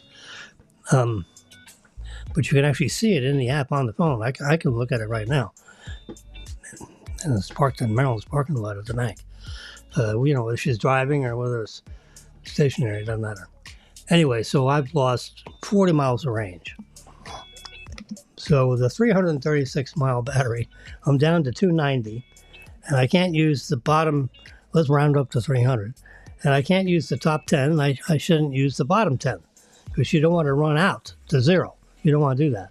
Speaker 1: But you can actually see it in the app on the phone. I can look at it right now. And it's parked in Maryland's parking lot at the bank. Whether she's driving or whether it's stationary, it doesn't matter. Anyway, so I've lost 40 miles of range. So with a 336-mile battery, I'm down to 290, and I can't use the bottom, let's round up to 300, and I can't use the top 10, and I shouldn't use the bottom 10, because you don't want to run out to zero. You don't want to do that.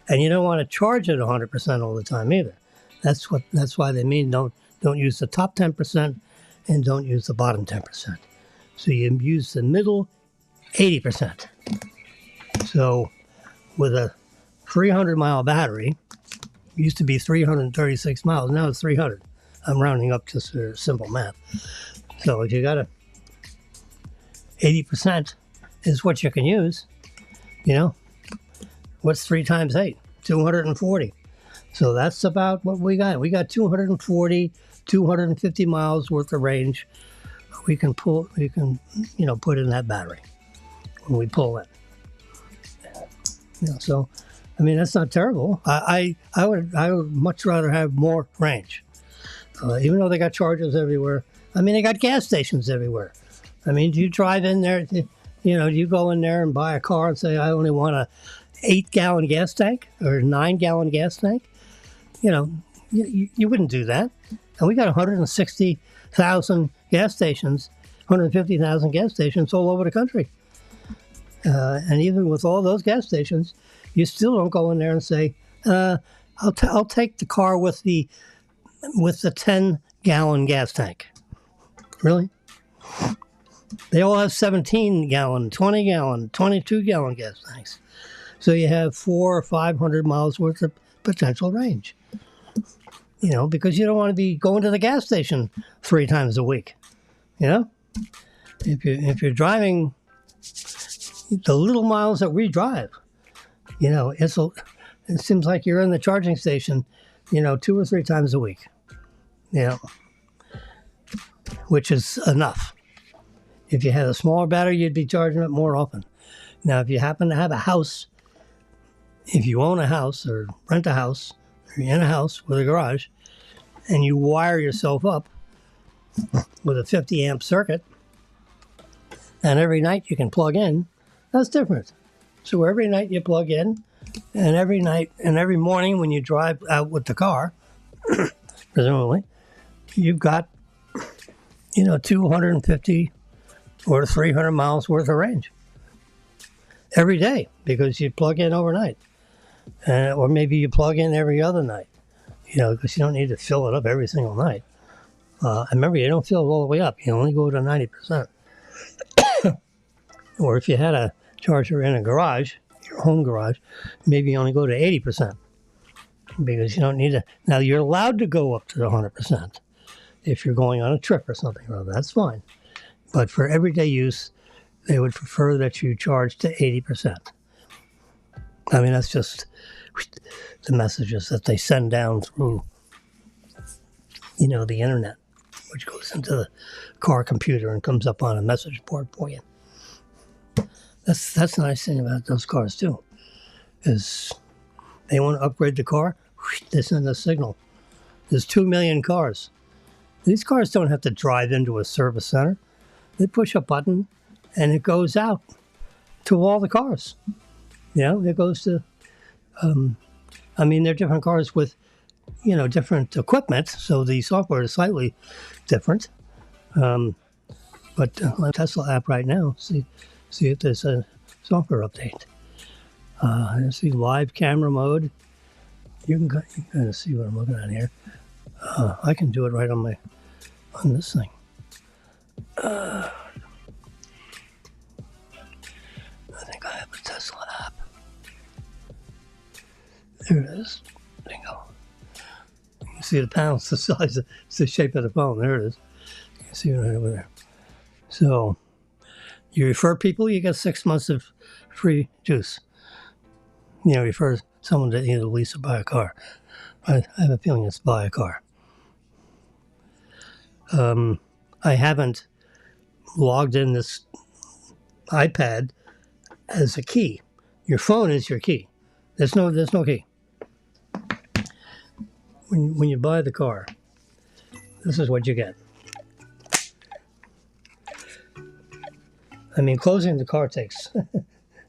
Speaker 1: And you don't want to charge it 100% all the time either. That's why they mean don't use the top 10% and don't use the bottom 10%. So you use the middle 80%. So with a 300-mile battery, used to be 336 miles, now it's 300. I'm rounding up just for simple math. So if you got 80% is what you can use, what's 3 times 8? 240. So that's about what we got. We got 240, 250 miles worth of range we can put in that battery when we pull it. So, that's not terrible. I would much rather have more range. Even though they got chargers everywhere. They got gas stations everywhere. Do you drive in there, you go in there and buy a car and say, I only want a 8-gallon gas tank or 9-gallon gas tank? You wouldn't do that. And we got 160,000 gas stations, 150,000 gas stations all over the country. And even with all those gas stations, you still don't go in there and say, I'll take the car with the 10-gallon gas tank. Really? They all have 17-gallon, 20-gallon, 22-gallon gas tanks. So you have 400 or 500 miles worth of potential range. Because you don't want to be going to the gas station 3 times a week. If you're driving the little miles that we drive, it seems like you're in the charging station, 2 or 3 times a week. Which is enough. If you had a smaller battery, you'd be charging it more often. Now, if you happen to have a house, if you own a house or rent a house, or you're in a house with a garage, and you wire yourself up with a 50-amp circuit, and every night you can plug in, that's different. So every night you plug in, and every night and every morning when you drive out with the car, presumably, you've got, 250 or 300 miles worth of range every day because you plug in overnight. Or maybe you plug in every other night, because you don't need to fill it up every single night. And remember, you don't fill it all the way up. You only go to 90%. Or if you had a charger in a garage, your home garage, maybe you only go to 80% because you don't need to. Now, you're allowed to go up to the 100% if you're going on a trip or something. Well, that's fine. But for everyday use, they would prefer that you charge to 80%. That's just the messages that they send down through, the internet, which goes into the car computer and comes up on a message board for you. That's the nice thing about those cars, too, is they want to upgrade the car, they send a signal. There's 2 million cars. These cars don't have to drive into a service center. They push a button, and it goes out to all the cars. It goes to, they're different cars with, different equipment, so the software is slightly different. But on the Tesla app right now, see if there's a software update. Let's see, live camera mode. You can kind of see what I'm looking at here. I can do it right on this thing. I think I have a Tesla app. There it is. Bingo. You can see the panel's the size, it's the shape of the phone. There it is. You can see it right over there. So, you refer people, you get 6 months of free juice. Refer someone to either lease or buy a car. I have a feeling it's buy a car. I haven't logged in this iPad as a key. Your phone is your key. There's no key. When you buy the car, this is what you get. I mean, closing the car takes,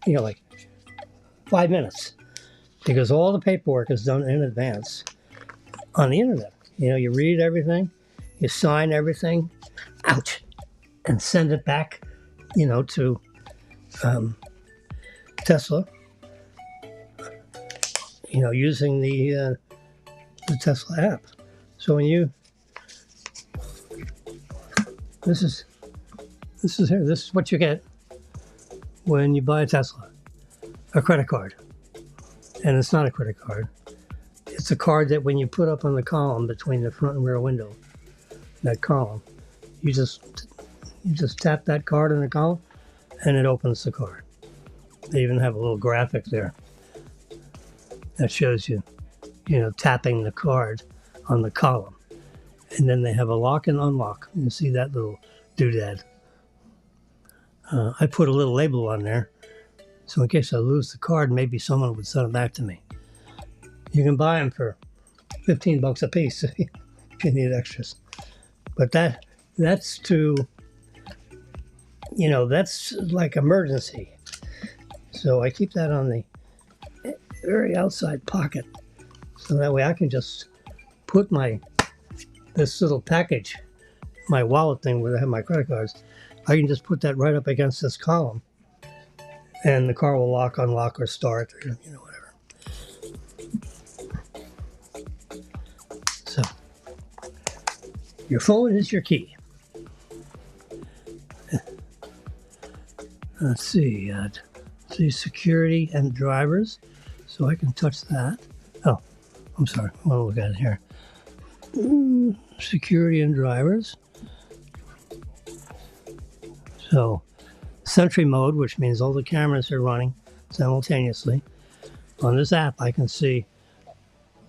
Speaker 1: like 5 minutes because all the paperwork is done in advance on the internet. You read everything, you sign everything, ouch, and send it back, to Tesla, using the Tesla app. So when this is what you get when you buy a Tesla, a credit card. And it's not a credit card. It's a card that when you put up on the column between the front and rear window, that column, you just tap that card in the column and it opens the card. They even have a little graphic there that shows you, tapping the card on the column. And then they have a lock and unlock. You can see that little doodad. I put a little label on there, so in case I lose the card, maybe someone would send it back to me. You can buy them for $15 a piece if you need extras. But that's to, that's like emergency. So I keep that on the very outside pocket, so that way I can just put this little package, my wallet thing where I have my credit cards, I can just put that right up against this column, and the car will lock, unlock, or start, or whatever. So, your phone is your key. Let's see. Security and drivers. So I can touch that. Oh, I'm sorry. I want to look at it here. Security and drivers. So, Sentry mode, which means all the cameras are running simultaneously. On this app, I can see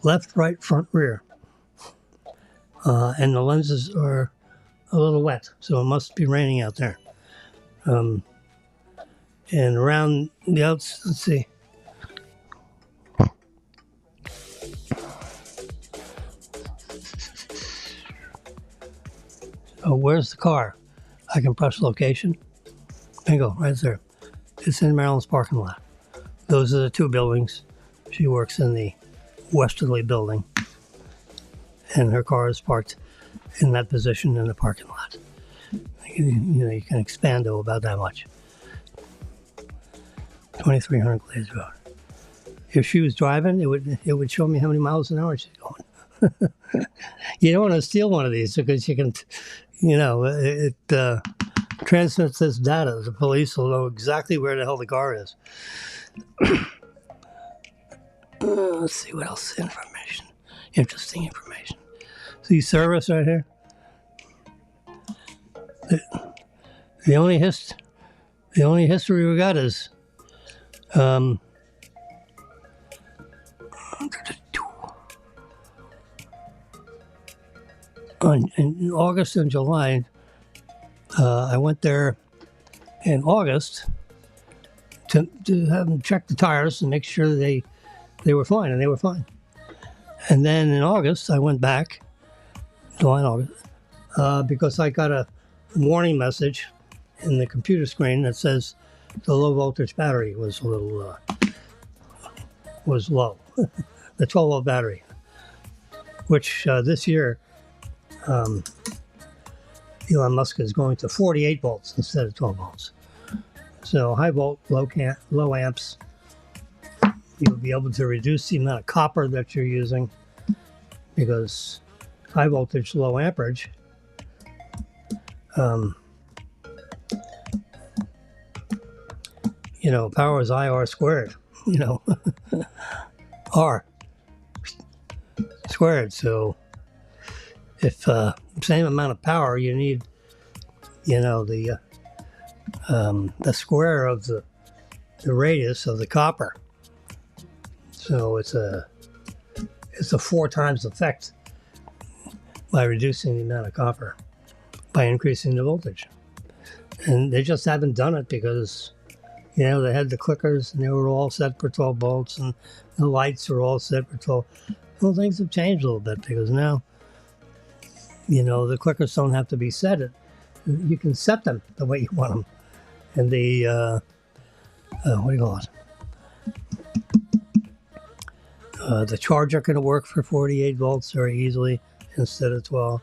Speaker 1: left, right, front, rear. And the lenses are a little wet, so it must be raining out there. And around the outside, let's see. Oh, where's the car? I can press location. Bingo, right there. It's in Maryland's parking lot. Those are the two buildings. She works in the westerly building, and her car is parked in that position in the parking lot. You can expand though about that much. 2300 Glades Road. If she was driving, it would show me how many miles an hour she's going. You don't want to steal one of these because you can, it transmits this data. The police will know exactly where the hell the car is. Let's see what else. Information. Interesting information. See service right here. The only history we got is in August and July. I went there in August to have them check the tires and make sure they were fine, and they were fine. And then in August, I went back, July and August, because I got a warning message in the computer screen that says the low voltage battery was a little was low, the 12-volt battery, which this year Elon Musk is going to 48 volts instead of 12 volts. So high volt, low amps, you'll be able to reduce the amount of copper that you're using, because high voltage, low amperage power is IR squared, R squared. So if same amount of power, you need, the square of the radius of the copper. So it's a 4 times effect by reducing the amount of copper, by increasing the voltage. And they just haven't done it because, They had the clickers and they were all set for 12 volts, and the lights are all set for 12. Well, things have changed a little bit because now, the clickers don't have to be set. You can set them the way you want them. And the, what do you call it? The charger can work for 48 volts very easily instead of 12.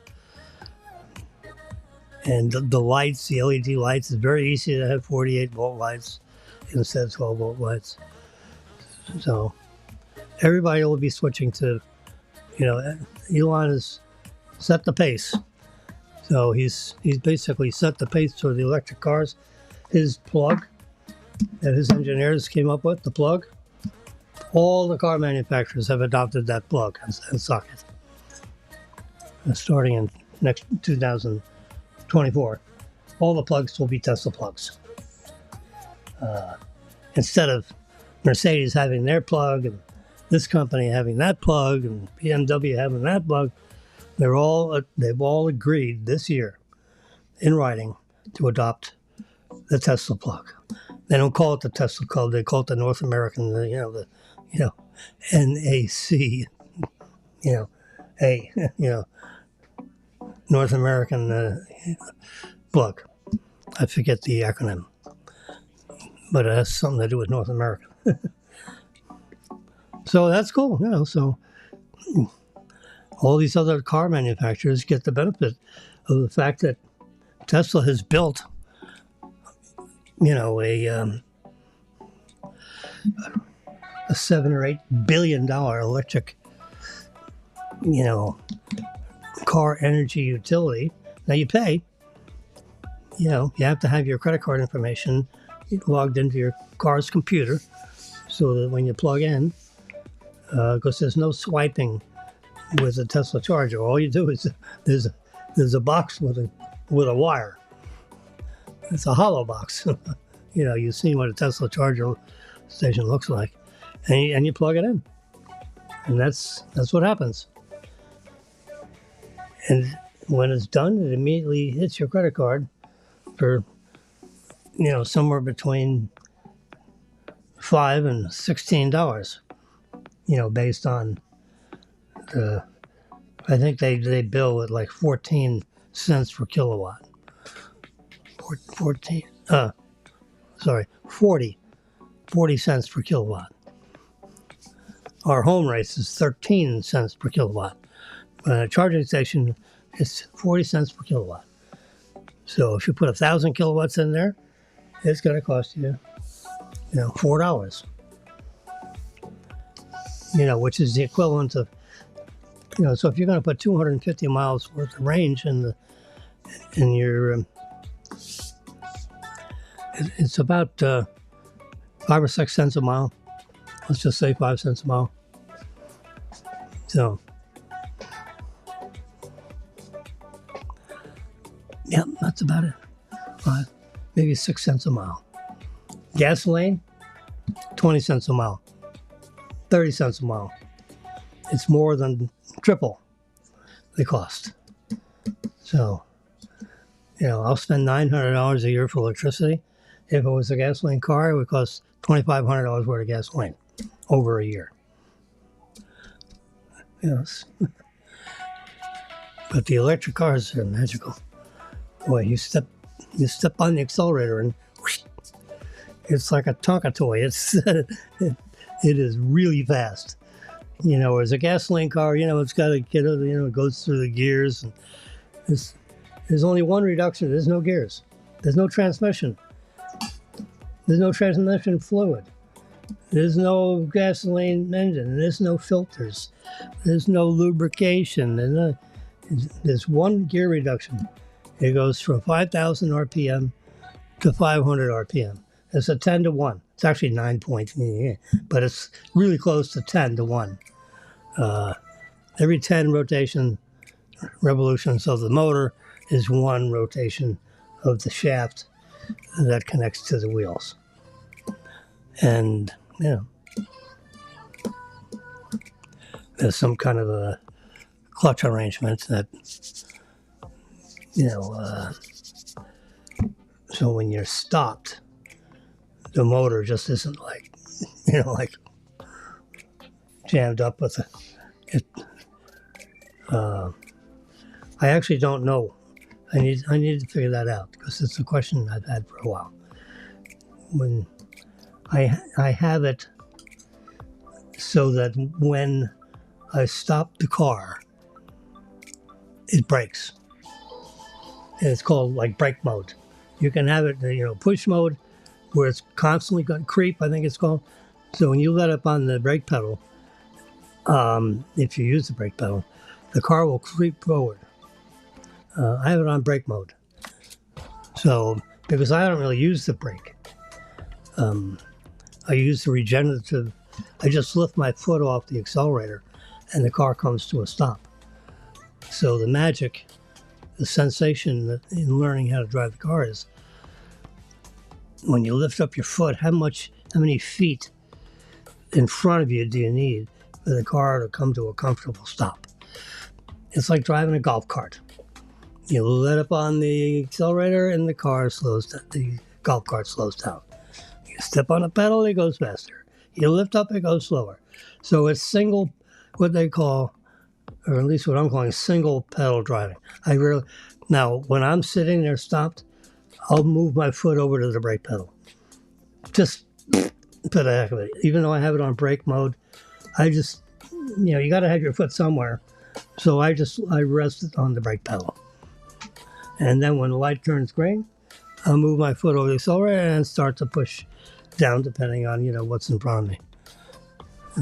Speaker 1: And the lights, the LED lights, it's very easy to have 48 volt lights instead of 12 volt lights. So everybody will be switching to, Elon has set the pace. So he's basically set the pace for the electric cars. His plug that his engineers came up with, the plug, all the car manufacturers have adopted that plug and socket. Starting in next 2024, all the plugs will be Tesla plugs. Instead of Mercedes having their plug and this company having that plug and BMW having that plug, they've all agreed this year in writing to adopt the Tesla plug. They don't call it the Tesla plug; they call it the North American, NAC, North American plug. I forget the acronym, but it has something to do with North America. So that's cool, so all these other car manufacturers get the benefit of the fact that Tesla has built, a $7 or $8 billion electric, car energy utility. Now you pay, you have to have your credit card information logged into your car's computer so that when you plug in, because there's no swiping with a Tesla charger. All you do is there's a box with a wire. It's a hollow box. You've seen what a Tesla charger station looks like, and you plug it in, and that's what happens. And when it's done, it immediately hits your credit card for somewhere between $5 and $16. Based on I think they bill at like 14 cents per kilowatt. 40 cents per kilowatt. Our home rates is 13 cents per kilowatt. Charging station is 40 cents per kilowatt. So if you put 1,000 kilowatts in there, it's going to cost you, $4. Which is the equivalent of, so if you're going to put 250 miles worth of range in your, it's about 5 or 6 cents a mile. Let's just say 5 cents a mile. So, yeah, that's about it. 5, maybe 6 cents a mile. Gasoline, 20 cents a mile. 30 cents a mile. It's more than triple the cost. So, I'll spend $900 a year for electricity. If it was a gasoline car, it would cost $2,500 worth of gasoline over a year. But the electric cars are magical. Boy, you step on the accelerator and whoosh, it's like a Tonka toy. It is really fast. As a gasoline car, it's got to get, it goes through the gears. And there's only one reduction. There's no gears. There's no transmission. There's no transmission fluid. There's no gasoline engine. There's no filters. There's no lubrication. There's one gear reduction. It goes from 5,000 RPM to 500 RPM. It's a 10 to 1. It's actually 9 points, but it's really close to 10 to 1. Every 10 revolutions of the motor is 1 rotation of the shaft that connects to the wheels. And, there's some kind of a clutch arrangement that, so when you're stopped, the motor just isn't like, like jammed up with it. I actually don't know. I need to figure that out because it's a question I've had for a while. When I have it so that when I stop the car, it brakes. And it's called like brake mode. You can have it, push mode, where it's constantly going to creep, I think it's called. So when you let up on the brake pedal, if you use the brake pedal, the car will creep forward. I have it on brake mode. So, because I don't really use the brake, I use the regenerative. I just lift my foot off the accelerator and the car comes to a stop. So the magic, the sensation in learning how to drive the car is when you lift up your foot, how many feet in front of you do you need for the car to come to a comfortable stop? It's like driving a golf cart. You let up on the accelerator and the golf cart slows down. You step on the pedal, it goes faster. You lift up, it goes slower. So it's what they call, or at least what I'm calling, single pedal driving. Now, when I'm sitting there stopped, I'll move my foot over to the brake pedal. Just for the heck of it. Even though I have it on brake mode, I just, you got to have your foot somewhere. So I rest it on the brake pedal. And then when the light turns green, I'll move my foot over the accelerator and start to push down depending on, what's in front of me.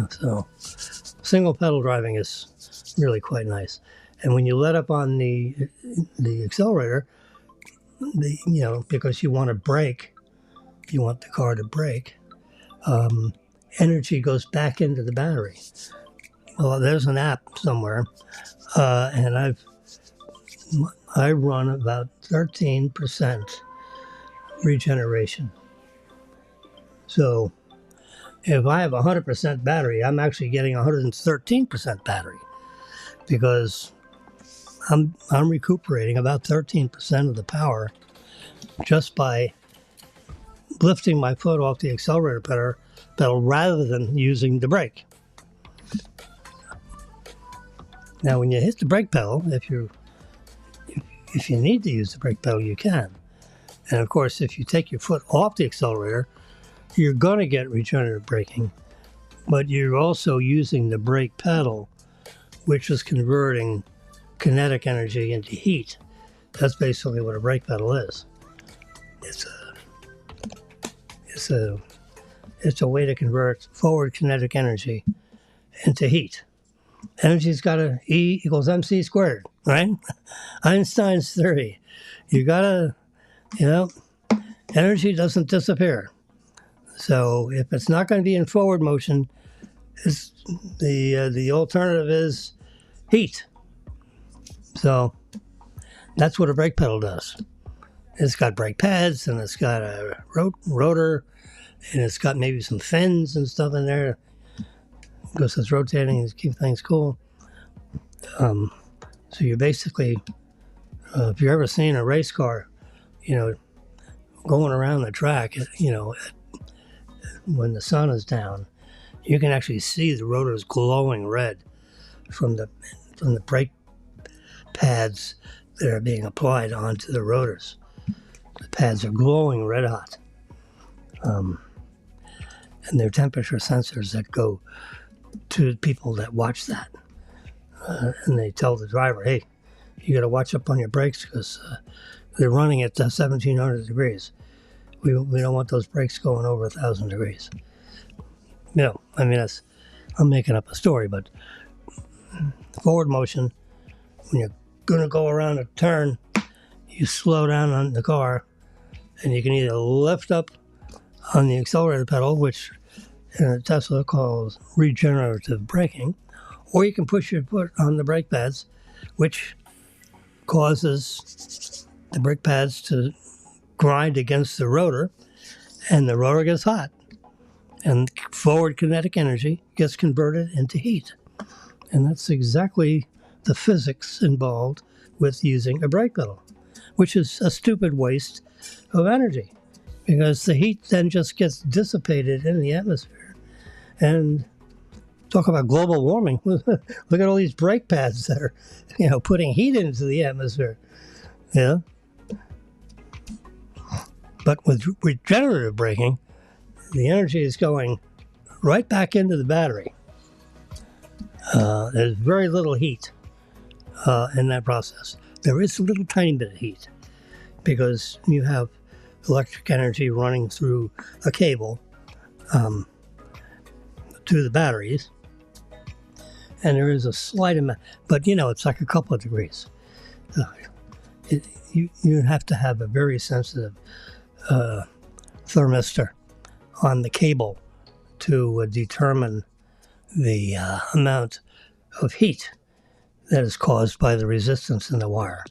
Speaker 1: So single pedal driving is really quite nice. And when you let up on the accelerator, because you want to brake, you want the car to brake, energy goes back into the battery. Well, there's an app somewhere, and I run about 13% regeneration. So if I have 100% battery, I'm actually getting 113% battery because I'm recuperating about 13% of the power just by lifting my foot off the accelerator pedal rather than using the brake. Now, when you hit the brake pedal, if you need to use the brake pedal, you can. And of course, if you take your foot off the accelerator, you're going to get regenerative braking, but you're also using the brake pedal, which is converting kinetic energy into heat. That's basically what a brake pedal is. It's a way to convert forward kinetic energy into heat. Energy's got E equals mc squared, right? Einstein's theory. You gotta, energy doesn't disappear. So if it's not going to be in forward motion, the alternative is heat. So that's what a brake pedal does. It's got brake pads and it's got a rotor and it's got maybe some fins and stuff in there because it's rotating to keep things cool. So you're basically, if you've ever seen a race car, going around the track, when the sun is down, you can actually see the rotors glowing red from the brake pads that are being applied onto the rotors. The pads are glowing red hot. And they're temperature sensors that go to people that watch that. And they tell the driver, hey, you got to watch up on your brakes because they're running at 1,700 degrees. We don't want those brakes going over 1,000 degrees. I'm making up a story, but forward motion, when you're going to go around a turn, you slow down on the car, and you can either lift up on the accelerator pedal, which in a Tesla calls regenerative braking, or you can push your foot on the brake pads, which causes the brake pads to grind against the rotor, and the rotor gets hot, and forward kinetic energy gets converted into heat. And that's exactly the physics involved with using a brake pedal, which is a stupid waste of energy. because the heat then just gets dissipated in the atmosphere. And talk about global warming. Look at all these brake pads that are, putting heat into the atmosphere. Yeah. But with regenerative braking, the energy is going right back into the battery. There's very little heat in that process. There is a little tiny bit of heat because you have electric energy running through a cable to the batteries. And there is a slight amount, but it's like a couple of degrees. You have to have a very sensitive thermistor on the cable to determine the amount of heat that is caused by the resistance in the wire.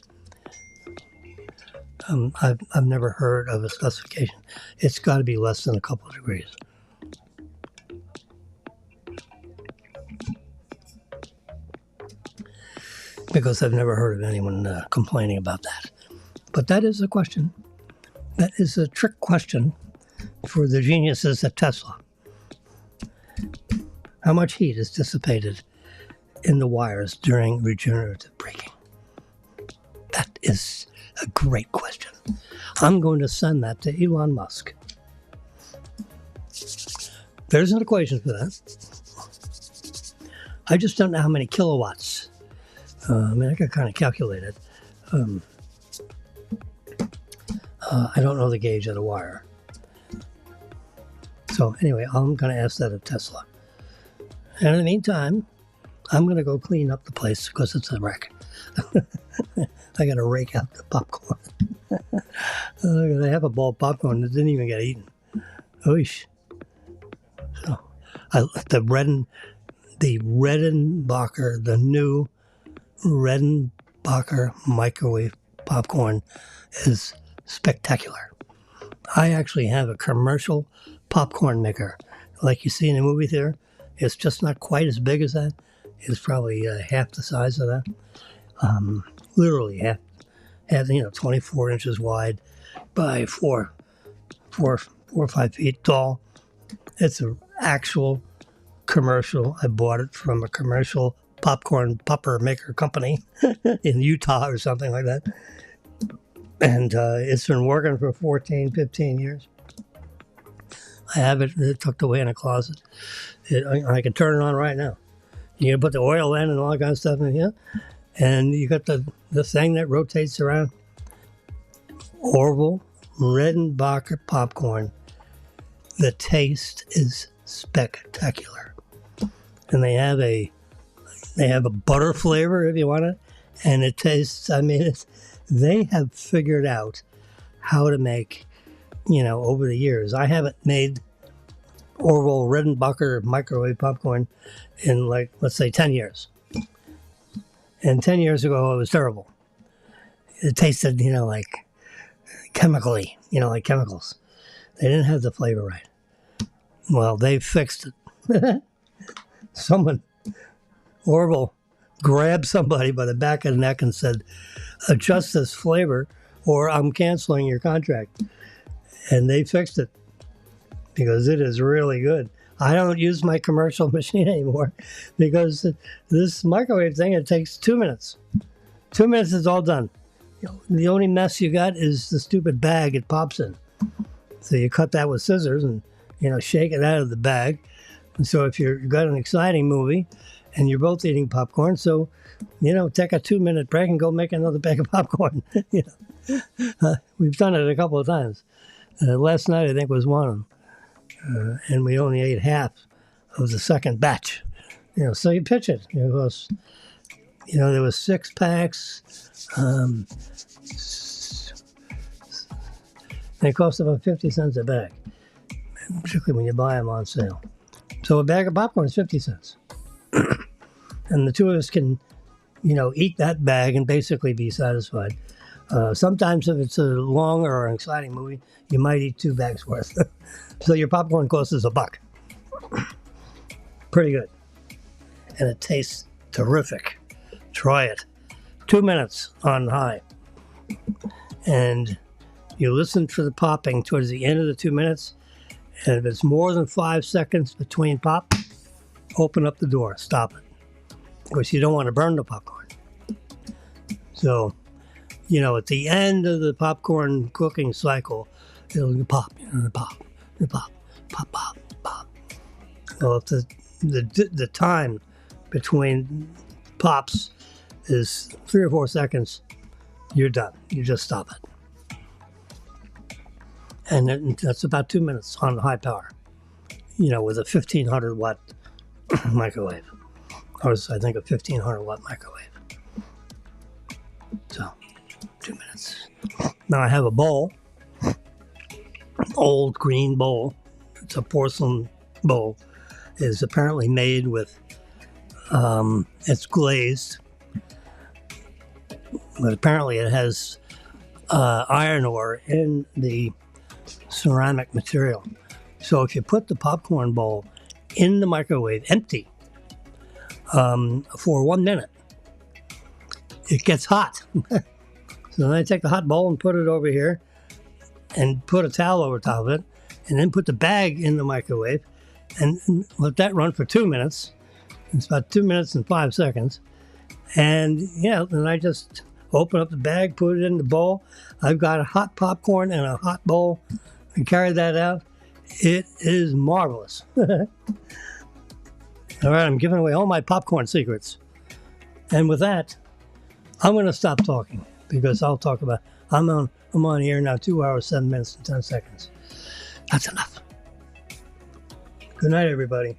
Speaker 1: I've never heard of a specification. It's got to be less than a couple of degrees. Because I've never heard of anyone complaining about that. But that is a question. That is a trick question for the geniuses at Tesla. How much heat is dissipated in the wires during regenerative braking? That is a great question. I'm going to send that to Elon Musk. There's an equation for that. I just don't know how many kilowatts. I could kind of calculate it. I don't know the gauge of the wire. So anyway, I'm going to ask that of Tesla. And in the meantime, I'm going to go clean up the place because it's a wreck. I got to rake out the popcorn. They have a bowl of popcorn that didn't even get eaten. Oish. So, the Redenbacher, the new Redenbacher microwave popcorn is spectacular. I actually have a commercial popcorn maker like you see in a movie theater. It's just not quite as big as that. It's probably half the size of that. Literally half, 24 inches wide by 4 or 5 feet tall. It's an actual commercial. I bought it from a commercial popcorn popper maker company in Utah or something like that. And it's been working for 14, 15 years. I have it tucked away in a closet. I can turn it on right now. You can put the oil in and all that kind of stuff in here. And you got the thing that rotates around. Orville Redenbacher popcorn. The taste is spectacular. And they have a butter flavor if you want it. And it tastes, they have figured out how to make, over the years. I haven't made Orville Redenbacher microwave popcorn in let's say 10 years. And 10 years ago, it was terrible. It tasted, like chemically, like chemicals. They didn't have the flavor right. Well, they fixed it. Orville grabbed somebody by the back of the neck and said, adjust this flavor or I'm canceling your contract. And they fixed it because it is really good. I don't use my commercial machine anymore because this microwave thing, it takes 2 minutes. 2 minutes is all done. The only mess you got is the stupid bag it pops in. So you cut that with scissors and, shake it out of the bag. And so if you've got an exciting movie and you're both eating popcorn, so, take a 2-minute break and go make another bag of popcorn. We've done it a couple of times. Last night, I think, was one of them. And we only ate half of the second batch. So you pitch it. There was 6 packs. They cost about 50 cents a bag, particularly when you buy them on sale. So a bag of popcorn is 50 cents. And the two of us can, eat that bag and basically be satisfied. Sometimes if it's a long or an exciting movie, you might eat 2 bags worth. So your popcorn cost us $1. Pretty good. And it tastes terrific. Try it. 2 minutes on high. And You listen for the popping towards the end of the 2 minutes, and if it's more than 5 seconds between pop, open up the door, stop it. Of course, you don't want to burn the popcorn. So, at the end of the popcorn cooking cycle, it'll pop, pop, pop, pop, pop, pop. So if the time between pops is 3 or 4 seconds, you're done. You just stop it. And that's about 2 minutes on high power, with a 1500 watt microwave. Or I think a 1500 watt microwave. So, 2 minutes. Now I have a bowl, old green bowl. It's a porcelain bowl. It is apparently made with, it's glazed, but apparently it has iron ore in the ceramic material. So if you put the popcorn bowl in the microwave empty for 1 minute, it gets hot. So then I take the hot bowl and put it over here and put a towel over top of it, and then put the bag in the microwave and let that run for 2 minutes. It's about 2 minutes and 5 seconds. And then I just open up the bag, put it in the bowl. I've got a hot popcorn and a hot bowl. I carry that out. It is marvelous. All right, I'm giving away all my popcorn secrets. And with that, I'm going to stop talking because I'll talk about, I'm on here now 2 hours, 7 minutes, and 10 seconds. That's enough. Good night, everybody.